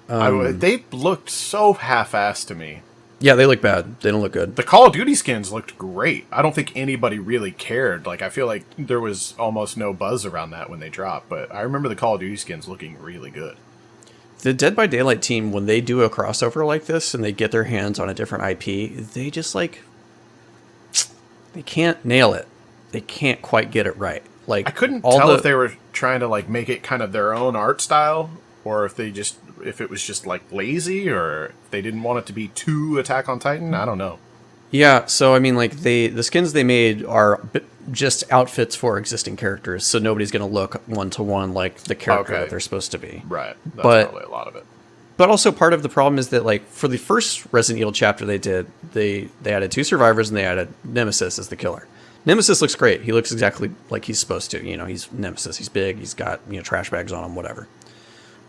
they looked so half-assed to me. Yeah, they look bad. They don't look good. The Call of Duty skins looked great. I don't think anybody really cared. Like, I feel like there was almost no buzz around that when they dropped. But I remember the Call of Duty skins looking really good. The Dead by Daylight team, when they do a crossover like this and they get their hands on a different IP, they just they can't nail it. They can't quite get it right. Like I couldn't tell if they were trying to like make it kind of their own art style, or if it was just like lazy, or if they didn't want it to be too Attack on Titan. I don't know. Yeah, so I mean, like the skins they made are just outfits for existing characters, so nobody's gonna look 1-to-1 like the character Okay. that they're supposed to be. Right. That's But- probably a lot of it. But also part of the problem is that like for the first Resident Evil chapter they did, they added 2 survivors and they added Nemesis as the killer. Nemesis looks great. He looks exactly like he's supposed to. You know, he's Nemesis. He's big. He's got trash bags on him. Whatever.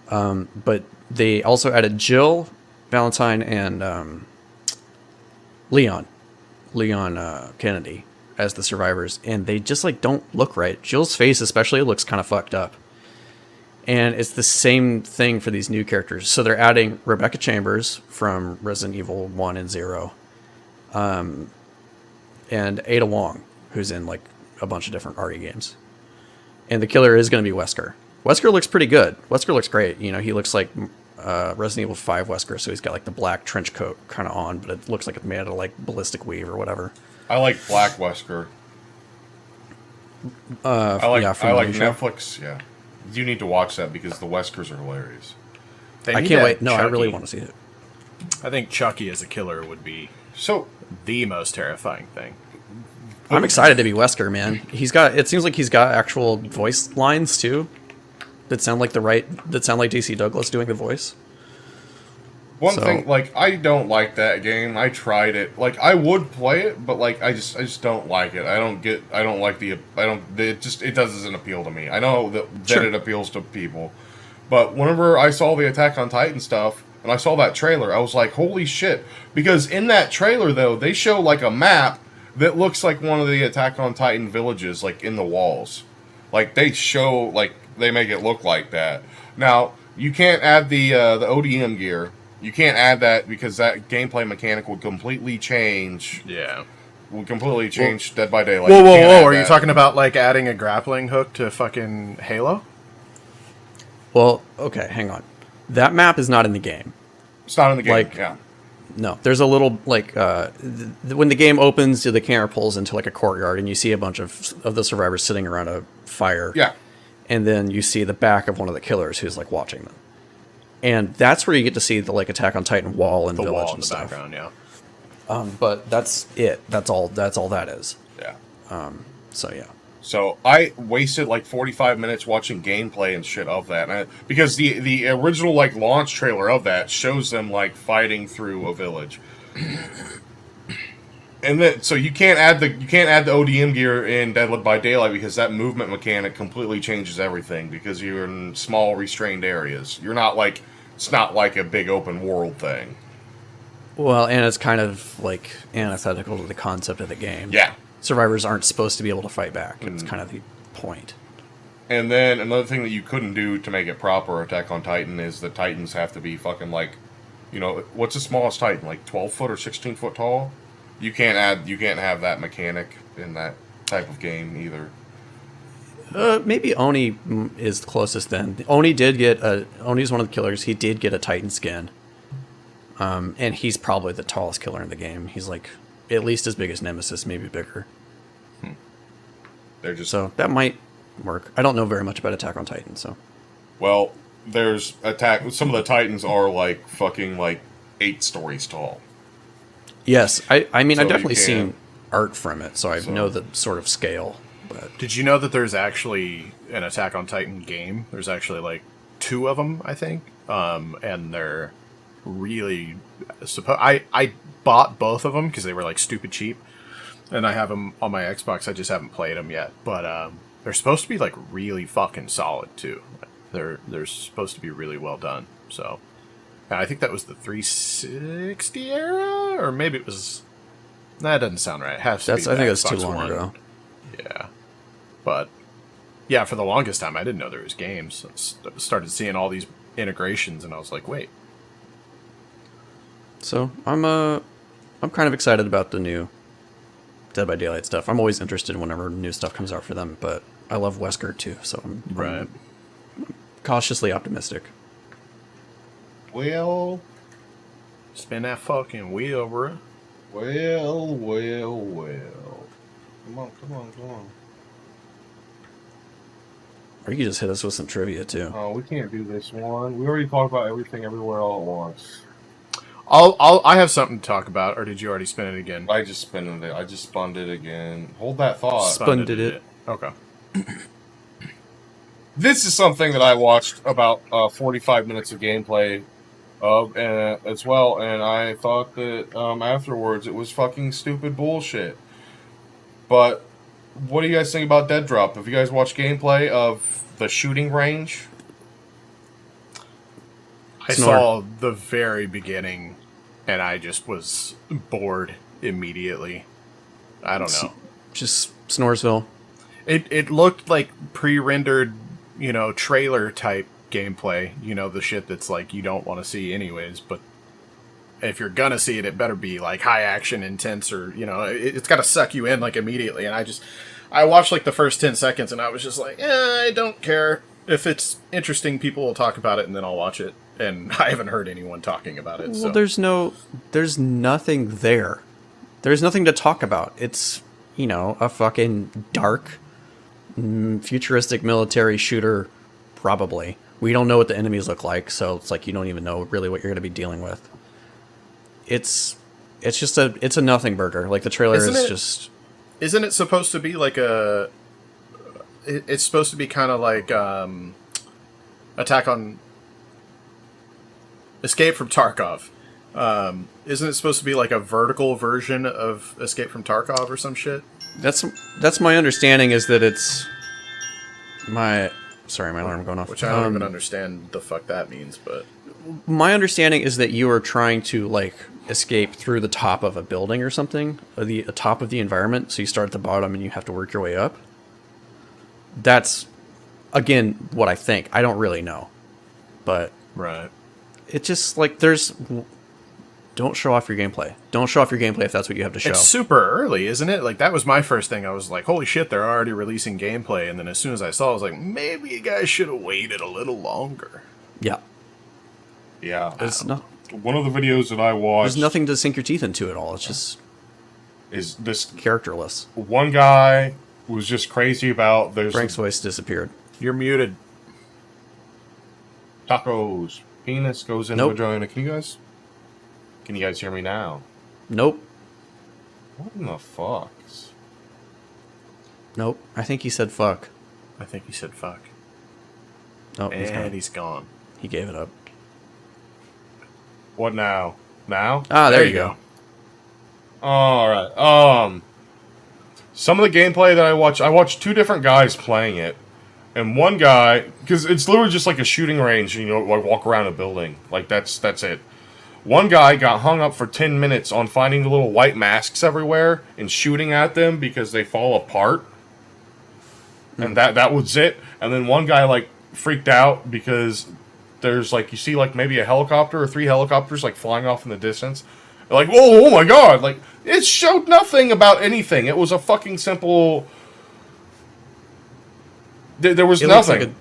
But they also added Jill, Valentine, and Leon Kennedy as the survivors, and they just don't look right. Jill's face especially looks kind of fucked up. And it's the same thing for these new characters. So they're adding Rebecca Chambers from Resident Evil 1 and 0. And Ada Wong, who's in a bunch of different RE games. And the killer is going to be Wesker. Wesker looks pretty good. Wesker looks great. He looks like Resident Evil 5 Wesker, so he's got the black trench coat kind of on, but it looks like it's made out of ballistic weave or whatever. I like Black Wesker. I like Netflix. Yeah, you need to watch that because the Weskers are hilarious. I can't wait. No, I really want to see it. I think Chucky as a killer would be So the most terrifying thing. I'm excited to be Wesker, man. It seems like he's got actual voice lines too that sound like DC Douglas doing the voice. One thing, I don't like that game. I tried it. I would play it, but I just don't like it. It doesn't appeal to me. I know that Sure. it appeals to people, but whenever I saw the Attack on Titan stuff and I saw that trailer, I was like, holy shit. Because in that trailer, though, they show a map that looks like one of the Attack on Titan villages, in the walls. They show, they make it look like that. Now, you can't add the ODM gear. You can't add that because that gameplay mechanic would completely change. Yeah. Dead by Daylight. Whoa. Are you talking about adding a grappling hook to fucking Halo? Well, okay, hang on. That map is not in the game. It's not in the game. Yeah. No, there's a little when the game opens, the camera pulls into a courtyard, and you see a bunch of the survivors sitting around a fire. Yeah. And then you see the back of one of the killers who's watching them. And that's where you get to see the like Attack on Titan wall and The village wall in and the stuff. background, yeah. But that's it. That's all that is. Yeah. So yeah. So I wasted like 45 minutes watching gameplay and shit of that, because the original like launch trailer of that shows them like fighting through a village, and then so you can't add the ODM gear in Dead by Daylight because that movement mechanic completely changes everything because you're in small restrained areas. You're not like it's not like a big open world thing. Well, and it's kind of like antithetical to the concept of the game. Yeah. Survivors aren't supposed to be able to fight back. It's kind of the point. And then another thing that you couldn't do to make it proper Attack on Titan is the Titans have to be fucking like, what's the smallest Titan? Like 12 foot or 16 foot tall? You can't have that mechanic in that type of game either. Maybe Oni is the closest then. Oni's one of the killers. He did get a Titan skin. And he's probably the tallest killer in the game. He's like at least as big as Nemesis, maybe bigger. They're just So that might work. I don't know very much about Attack on Titan, so. well, there's some of the Titans are like fucking like 8 stories tall. Yes, I mean, So I've definitely you seen art from it, so I So- know the sort of scale. But Did you know that there's actually an Attack on Titan game? There's actually like 2 of them, I think, and they're really. I bought both of them because they were like stupid cheap, and I have them on my Xbox. I just haven't played them yet, but they're supposed to be like really fucking solid too. They're supposed to be really well done. So, and I think that was the 360 era, or maybe it was. That doesn't sound right. It has to I be think the that's too Xbox long One. ago. Yeah, but yeah, for the longest time, I didn't know there was games. Started seeing all these integrations, and I was like, wait. So I'm kind of excited about the new Dead by Daylight stuff. I'm always interested whenever new stuff comes out for them, but I love Wesker too, so I'm cautiously optimistic. Well, Spin that fucking wheel, bro. well. Come on. Or you can just hit us with some trivia too. Oh, we can't do this one. We already talked about everything everywhere all at once. I have something to talk about, or did you already spin it again? I just spun it. I just spun it again. Hold that thought. Spun it. Okay. This is something that I watched about 45 minutes of gameplay of as well, and I thought that afterwards it was fucking stupid bullshit. But what do you guys think about Dead Drop? Have you guys watched gameplay of the shooting range? I saw the very beginning, and I just was bored immediately. I don't know. Just Snoresville. It looked like pre-rendered, trailer type gameplay. The shit that's like you don't want to see anyways. But if you're gonna see it, it better be like high action, intense, or it's got to suck you in like immediately. And I watched like the first 10 seconds, and I was just like, I don't care. If it's interesting, people will talk about it, and then I'll watch it. And I haven't heard anyone talking about it. Well, so. there's nothing there. There's nothing to talk about. It's, a fucking dark, futuristic military shooter, probably. We don't know what the enemies look like, so it's like you don't even know really what you're going to be dealing with. It's a nothing burger. Like the trailer just. Isn't it supposed to be like a? It's supposed to be kind of like Attack on. Escape from Tarkov. Isn't it supposed to be like a vertical version of Escape from Tarkov or some shit? That's my understanding, is that it's my alarm going off. Which I don't even understand the fuck that means, but my understanding is that you are trying to like escape through the top of a building or something, or the top of the environment. So you start at the bottom and you have to work your way up. That's again what I think. I don't really know, but right. It's just like don't show off your gameplay. Don't show off your gameplay if that's what you have to show. It's super early, isn't it? Like that was my first thing. I was like, holy shit, they're already releasing gameplay. And then as soon as I saw it, I was like, maybe you guys should have waited a little longer. Yeah. Yeah. There's One of the videos that I watched. There's nothing to sink your teeth into at all. It's just is this characterless. one guy was just crazy about Frank's voice disappeared. You're muted. tacos. penis goes in Nope. vagina. Can you guys hear me now? Nope. What in the fuck? Nope. I think he said fuck. I think he said fuck. Oh, And he's gone. he gave it up. What now? Now? Ah, there you go. All right. Some of the gameplay that I watched two different guys playing it, and one guy, because it's literally just like a shooting range, you know, like walk around a building, like that's it. One guy got hung up for 10 minutes on finding the little white masks everywhere and shooting at them because they fall apart, and that was it. And then one guy like freaked out because there's like, you see like maybe a helicopter or 3 helicopters like flying off in the distance. Like, whoa, oh my god, like, it showed nothing about anything. It was a fucking simple... There was nothing.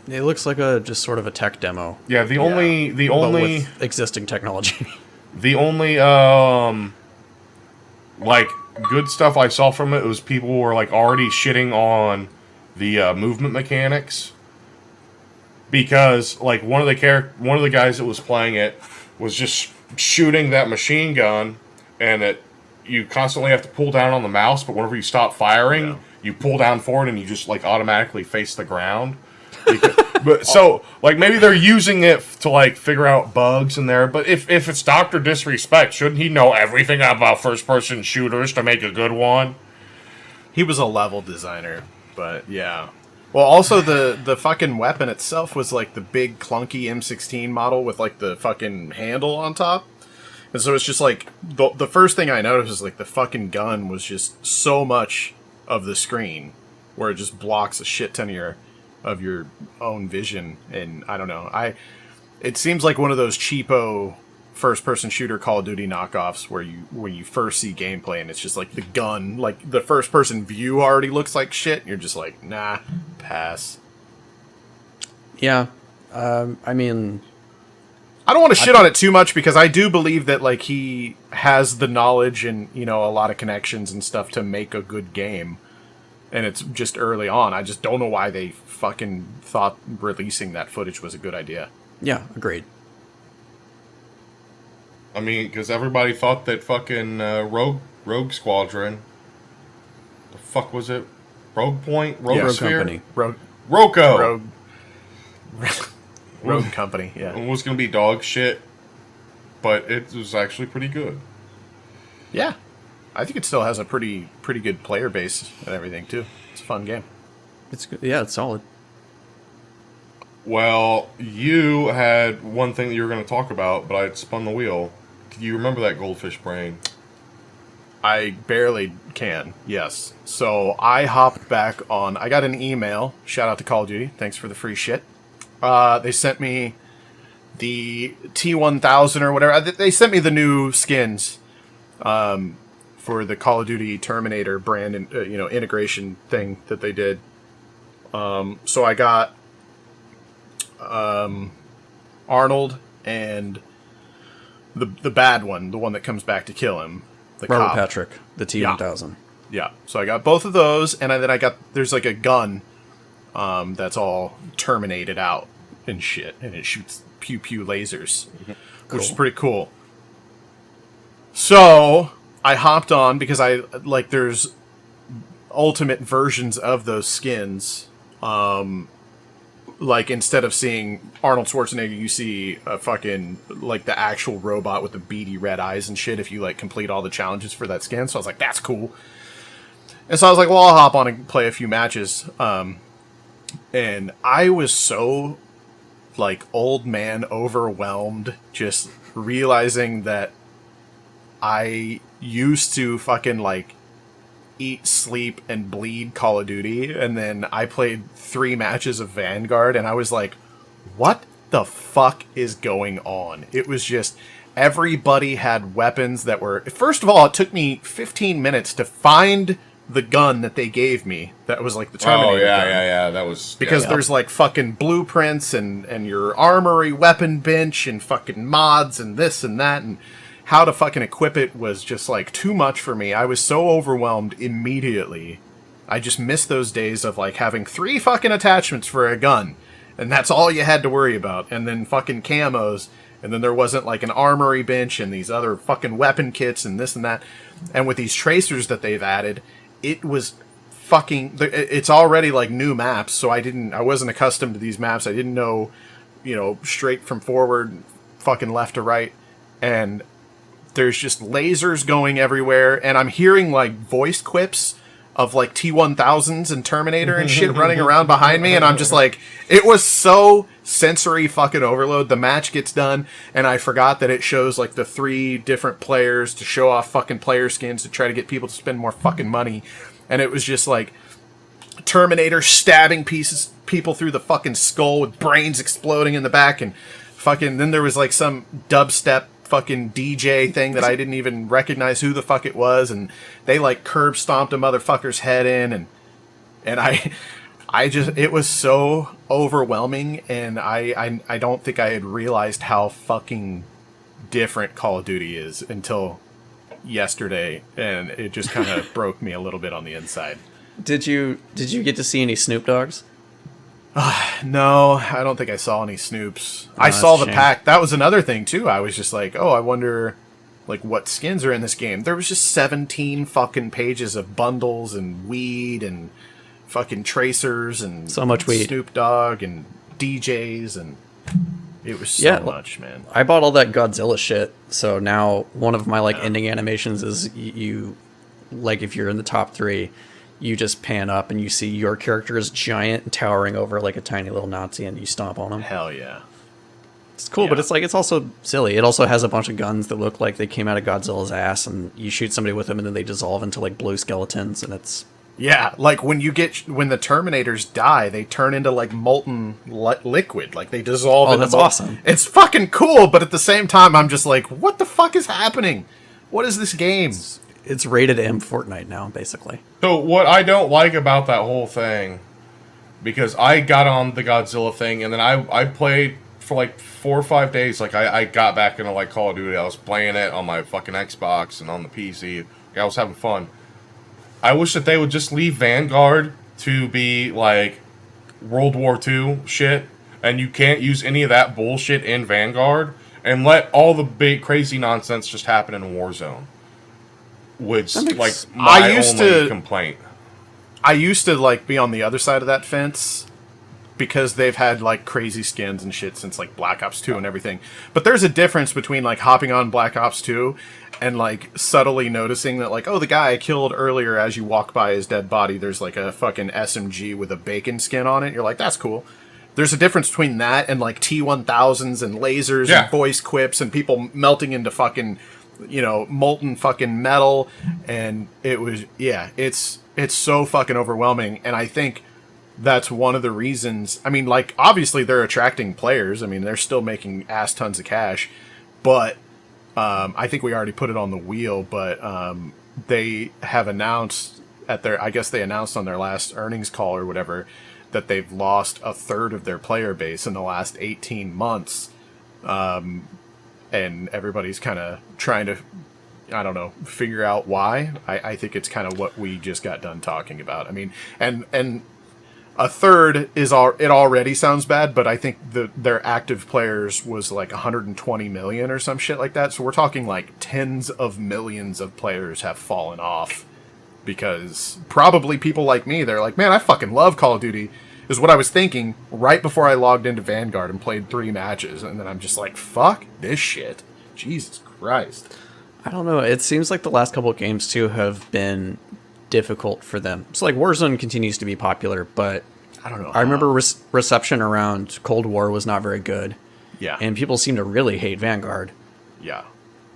It looks like a just sort of a tech demo. Yeah, the only but with existing technology. the only, like, good stuff I saw from it was people were, like, already shitting on the movement mechanics. Because, like, one of the guys that was playing it was just shooting that machine gun, and you constantly have to pull down on the mouse, but whenever you stop firing, you pull down forward and you just like automatically face the ground. But so like maybe they're using it to like figure out bugs in there, but if it's Dr. Disrespect, shouldn't he know everything about first person shooters to make a good one? He was a level designer, but yeah. Well, also the fucking weapon itself was like the big clunky M16 model with like the fucking handle on top. And so it's just like, the first thing I noticed is like the fucking gun was just so much of the screen where it just blocks a shit ton of your own vision. And I don't know, it seems like one of those cheapo first-person shooter Call of Duty knockoffs where when you first see gameplay and it's just like the gun, like the first-person view already looks like shit, and you're just like, nah, pass. Yeah, I mean, I don't want to shit on it too much because I do believe that like he has the knowledge and, you know, a lot of connections and stuff to make a good game, and it's just early on. I just don't know why they fucking thought releasing that footage was a good idea. yeah, agreed. I mean, because everybody thought that fucking Rogue Squadron, the fuck was it? Rogue Point? Rogue Sphere? Company. Roco! Rogue Company, yeah. It was going to be dog shit, but it was actually pretty good. Yeah. I think it still has a pretty good player base and everything, too. It's a fun game. It's good. Yeah, it's solid. Well, you had one thing that you were going to talk about, but I had spun the wheel. Do you remember that goldfish brain? I barely can, yes. So I hopped back on. I got an email. Shout out to Call of Duty. Thanks for the free shit. They sent me the T1000 or whatever. They sent me the new skins for the Call of Duty Terminator brand and integration thing that they did. So I got Arnold and the bad one, the one that comes back to kill him. The Robert cop. Patrick, the T1000. Yeah, so I got both of those, and then I got, there's like a gun that's all terminated out and shit, and it shoots pew pew lasers, which is pretty cool. So I hopped on because there's ultimate versions of those skins. Like, instead of seeing Arnold Schwarzenegger, you see a fucking, like, the actual robot with the beady red eyes and shit if you, like, complete all the challenges for that skin. So I was like, that's cool. And so I was like, well, I'll hop on and play a few matches. And I was so, like, old man overwhelmed just realizing that I used to fucking, like, eat, sleep, and bleed Call of Duty, and then I played 3 matches of Vanguard, and I was like, what the fuck is going on? It was just, everybody had weapons that were... First of all, it took me 15 minutes to find the gun that they gave me. That was like the Terminator gun. Yeah, that was... Because there's like fucking blueprints and your armory weapon bench and fucking mods and this and that, and how to fucking equip it was just like too much for me. I was so overwhelmed immediately. I just missed those days of like having 3 fucking attachments for a gun. and that's all you had to worry about. And then fucking camos, and then there wasn't like an armory bench and these other fucking weapon kits and this and that. And with these tracers that they've added, it was fucking. It's already like new maps, so I wasn't accustomed to these maps. I didn't know, straight from forward, fucking left to right, and there's just lasers going everywhere, and I'm hearing like voice quips of like T-1000s and Terminator and shit running around behind me, and I'm just like, it was so sensory fucking overload. The match gets done, and I forgot that it shows like the 3 different players to show off fucking player skins to try to get people to spend more fucking money, and it was just like Terminator stabbing people through the fucking skull with brains exploding in the back, and fucking then there was like some dubstep fucking DJ thing that I didn't even recognize who the fuck it was, and they like curb stomped a motherfucker's head in, and I just, it was so overwhelming, and I don't think I had realized how fucking different Call of Duty is until yesterday, and it just kind of broke me a little bit on the inside. Did you get to see any Snoop Dogs? No, I don't think I saw any Snoops. I saw the pack. That was another thing too. I was just like, oh, I wonder like what skins are in this game. There was just 17 fucking pages of bundles and weed and fucking tracers and so much weed. Snoop Dogg and DJs, and it was so much, man. I bought all that Godzilla shit, so now one of my like ending animations is you like if you're in the top 3, you just pan up and you see your character is giant and towering over like a tiny little Nazi, and you stomp on him. Hell yeah. It's cool, but it's also silly. It also has a bunch of guns that look like they came out of Godzilla's ass, and you shoot somebody with them and then they dissolve into like blue skeletons, and it's... Yeah, like when the Terminators die, they turn into like molten liquid. Like they dissolve into... Oh, that's awesome. It's fucking cool, but at the same time, I'm just like, what the fuck is happening? What is this game? It's rated M Fortnite now, basically. So what I don't like about that whole thing, because I got on the Godzilla thing, and then I played for like 4 or 5 days. Like I got back into like Call of Duty. I was playing it on my fucking Xbox and on the PC. Like, I was having fun. I wish that they would just leave Vanguard to be like World War II shit, and you can't use any of that bullshit in Vanguard, and let all the big crazy nonsense just happen in Warzone. Which, like, my only complaint. I used to, like, be on the other side of that fence because they've had, like, crazy skins and shit since, like, Black Ops 2 and everything. But there's a difference between, like, hopping on Black Ops 2 and, like, subtly noticing that, like, oh, the guy I killed earlier, as you walk by his dead body, there's, like, a fucking SMG with a bacon skin on it. You're like, that's cool. There's a difference between that and, like, T-1000s and lasers and voice quips and people melting into fucking... molten fucking metal, and it was, it's so fucking overwhelming, and I think that's one of the reasons. I mean, like, obviously they're attracting players. I mean, they're still making ass tons of cash, but I think we already put it on the wheel, but they have announced I guess they announced on their last earnings call or whatever, that they've lost a third of their player base in the last 18 months. And everybody's kind of trying to, I don't know, figure out why. I think it's kind of what we just got done talking about. I mean, and a third it already sounds bad, but I think their active players was like 120 million or some shit like that. So we're talking like tens of millions of players have fallen off because probably people like me, they're like, man, I fucking love Call of Duty. Is what I was thinking right before I logged into Vanguard and played 3 matches. And then I'm just like, fuck this shit. Jesus Christ. I don't know. It seems like the last couple of games, too, have been difficult for them. So, like, Warzone continues to be popular, but I don't know. I remember reception around Cold War was not very good. Yeah. And people seem to really hate Vanguard. Yeah.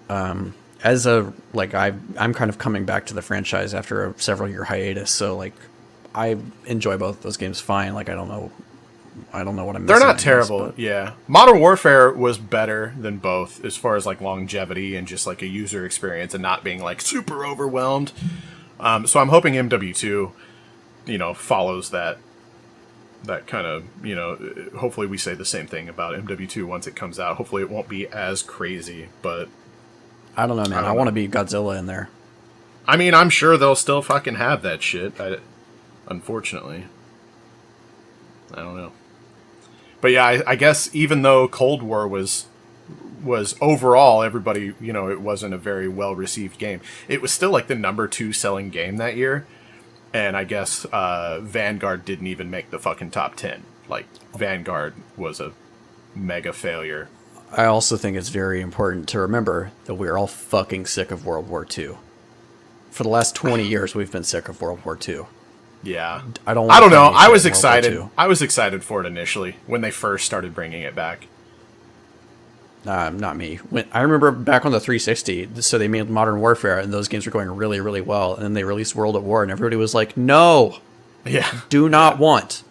I'm kind of coming back to the franchise after a several-year hiatus, so, like, I enjoy both those games fine. Like, I don't know what I'm missing. They're not terrible, yeah. Modern Warfare was better than both as far as, like, longevity and just, like, a user experience and not being, like, super overwhelmed. So I'm hoping MW2, follows that kind of, hopefully we say the same thing about MW2 once it comes out. Hopefully it won't be as crazy, but... I don't know, man. I want to be Godzilla in there. I mean, I'm sure they'll still fucking have that shit. Unfortunately. I don't know. But yeah, I guess even though Cold War was overall everybody, it wasn't a very well received game. It was still like the number 2 selling game that year, and I guess Vanguard didn't even make the fucking top 10. Like Vanguard was a mega failure. I also think it's very important to remember that we're all fucking sick of World War II. For the last 20 years, we've been sick of World War II. Yeah, I don't know. I was excited. I was excited for it initially when they first started bringing it back. Not me. I remember back on the 360, so they made Modern Warfare, and those games were going really, really well. And then they released World at War, and everybody was like, "No, yeah, do not want."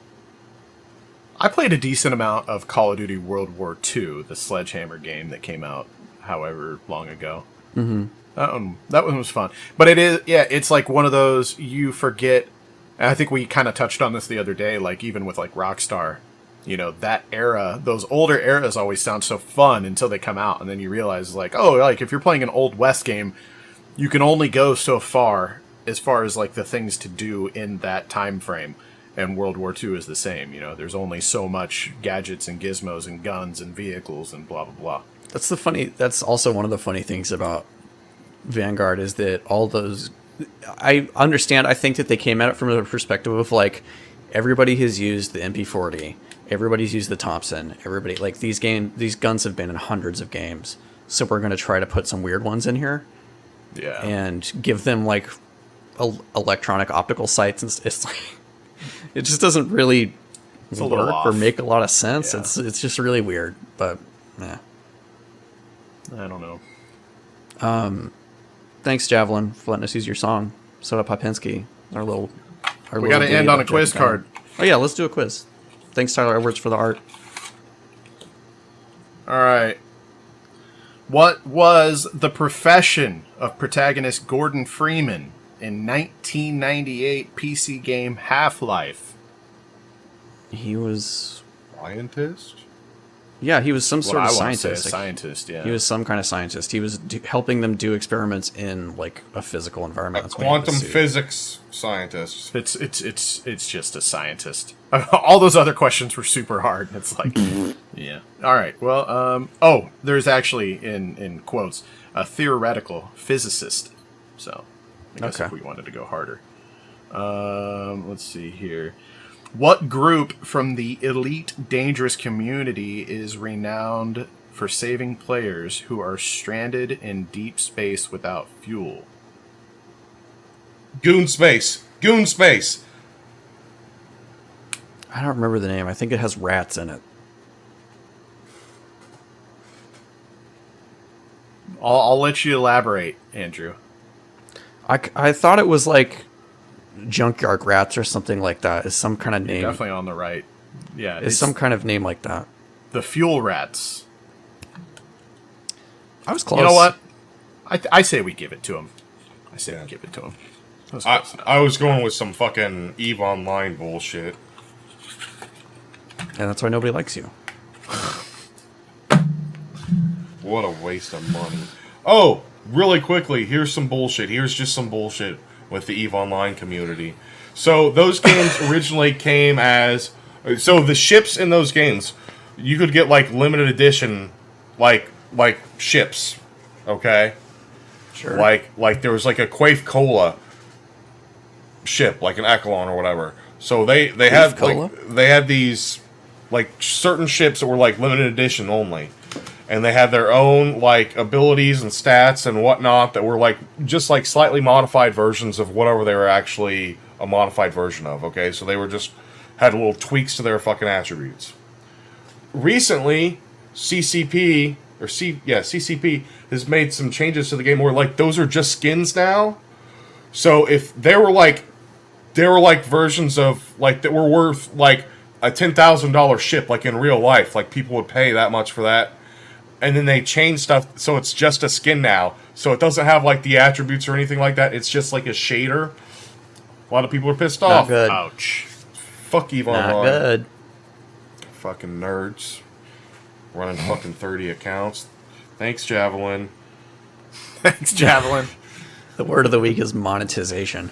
I played a decent amount of Call of Duty World War II, the Sledgehammer game that came out however long ago. Mm-hmm. That one was fun. But it's like one of those you forget. And I think we kind of touched on this the other day, like even with like Rockstar, that era, those older eras always sound so fun until they come out. And then you realize like, oh, like if you're playing an Old West game, you can only go so far as like the things to do in that time frame. And World War II is the same. There's only so much gadgets and gizmos and guns and vehicles and blah, blah, blah. That's also one of the funny things about Vanguard is that all those, I understand, I think that they came at it from the perspective of like, everybody has used the MP40, everybody's used the Thompson, like these guns have been in hundreds of games. So we're going to try to put some weird ones in here. Yeah. And give them like electronic optical sights. And it's like, it just doesn't really work or make a lot of sense. Yeah. It's just really weird, but yeah. I don't know. Thanks, Javelin, for letting us use your song. Soda Popinski. We got to end on a quiz card. Oh yeah, let's do a quiz. Thanks, Tyler Edwards, for the art. All right. What was the profession of protagonist Gordon Freeman in 1998 PC game Half-Life? He was scientist. Yeah, he was some sort of scientist. Scientist, yeah. He was some kind of scientist. He was helping them do experiments in like a physical environment. A quantum physics scientist. It's just a scientist. All those other questions were super hard. It's like, yeah. All right. Well, there's actually in quotes a theoretical physicist. So I guess if we wanted to go harder, let's see here. What group from the elite dangerous community is renowned for saving players who are stranded in deep space without fuel? Goon Space. I don't remember the name. I think it has rats in it. I'll let you elaborate, Andrew. I thought it was like Junkyard Rats or something like that. Is some kind of name. You're definitely on the right. Yeah. It's some kind of name like that. The Fuel Rats. I was close. You know what? I say we give it to him. We give it to him. I was going with some fucking EVE Online bullshit. And that's why nobody likes you. What a waste of money. Oh, really quickly, here's some bullshit. Here's just some bullshit with the EVE Online community. So those games originally came as... So the ships in those games, you could get like limited edition, like ships, okay? Sure. Like there was like a Quaif Cola ship, like an Echelon or whatever. So they had like, they had these like certain ships that were like limited edition only. And they had their own like abilities and stats and whatnot that were like just like slightly modified versions of whatever they were actually a modified version of. Okay, so they were just had little tweaks to their fucking attributes. Recently, CCP has made some changes to the game where like those are just skins now. So if there were like versions of like that were worth like a $10,000 ship like in real life, like people would pay that much for that. And then they change stuff, so it's just a skin now. So it doesn't have, like, the attributes or anything like that. It's just, like, a shader. A lot of people are pissed off. Not good. Ouch. Fuck EVE Online. Not good. Fucking nerds. Running fucking 30 accounts. Thanks, Javelin. Thanks, Javelin. The word of the week is monetization.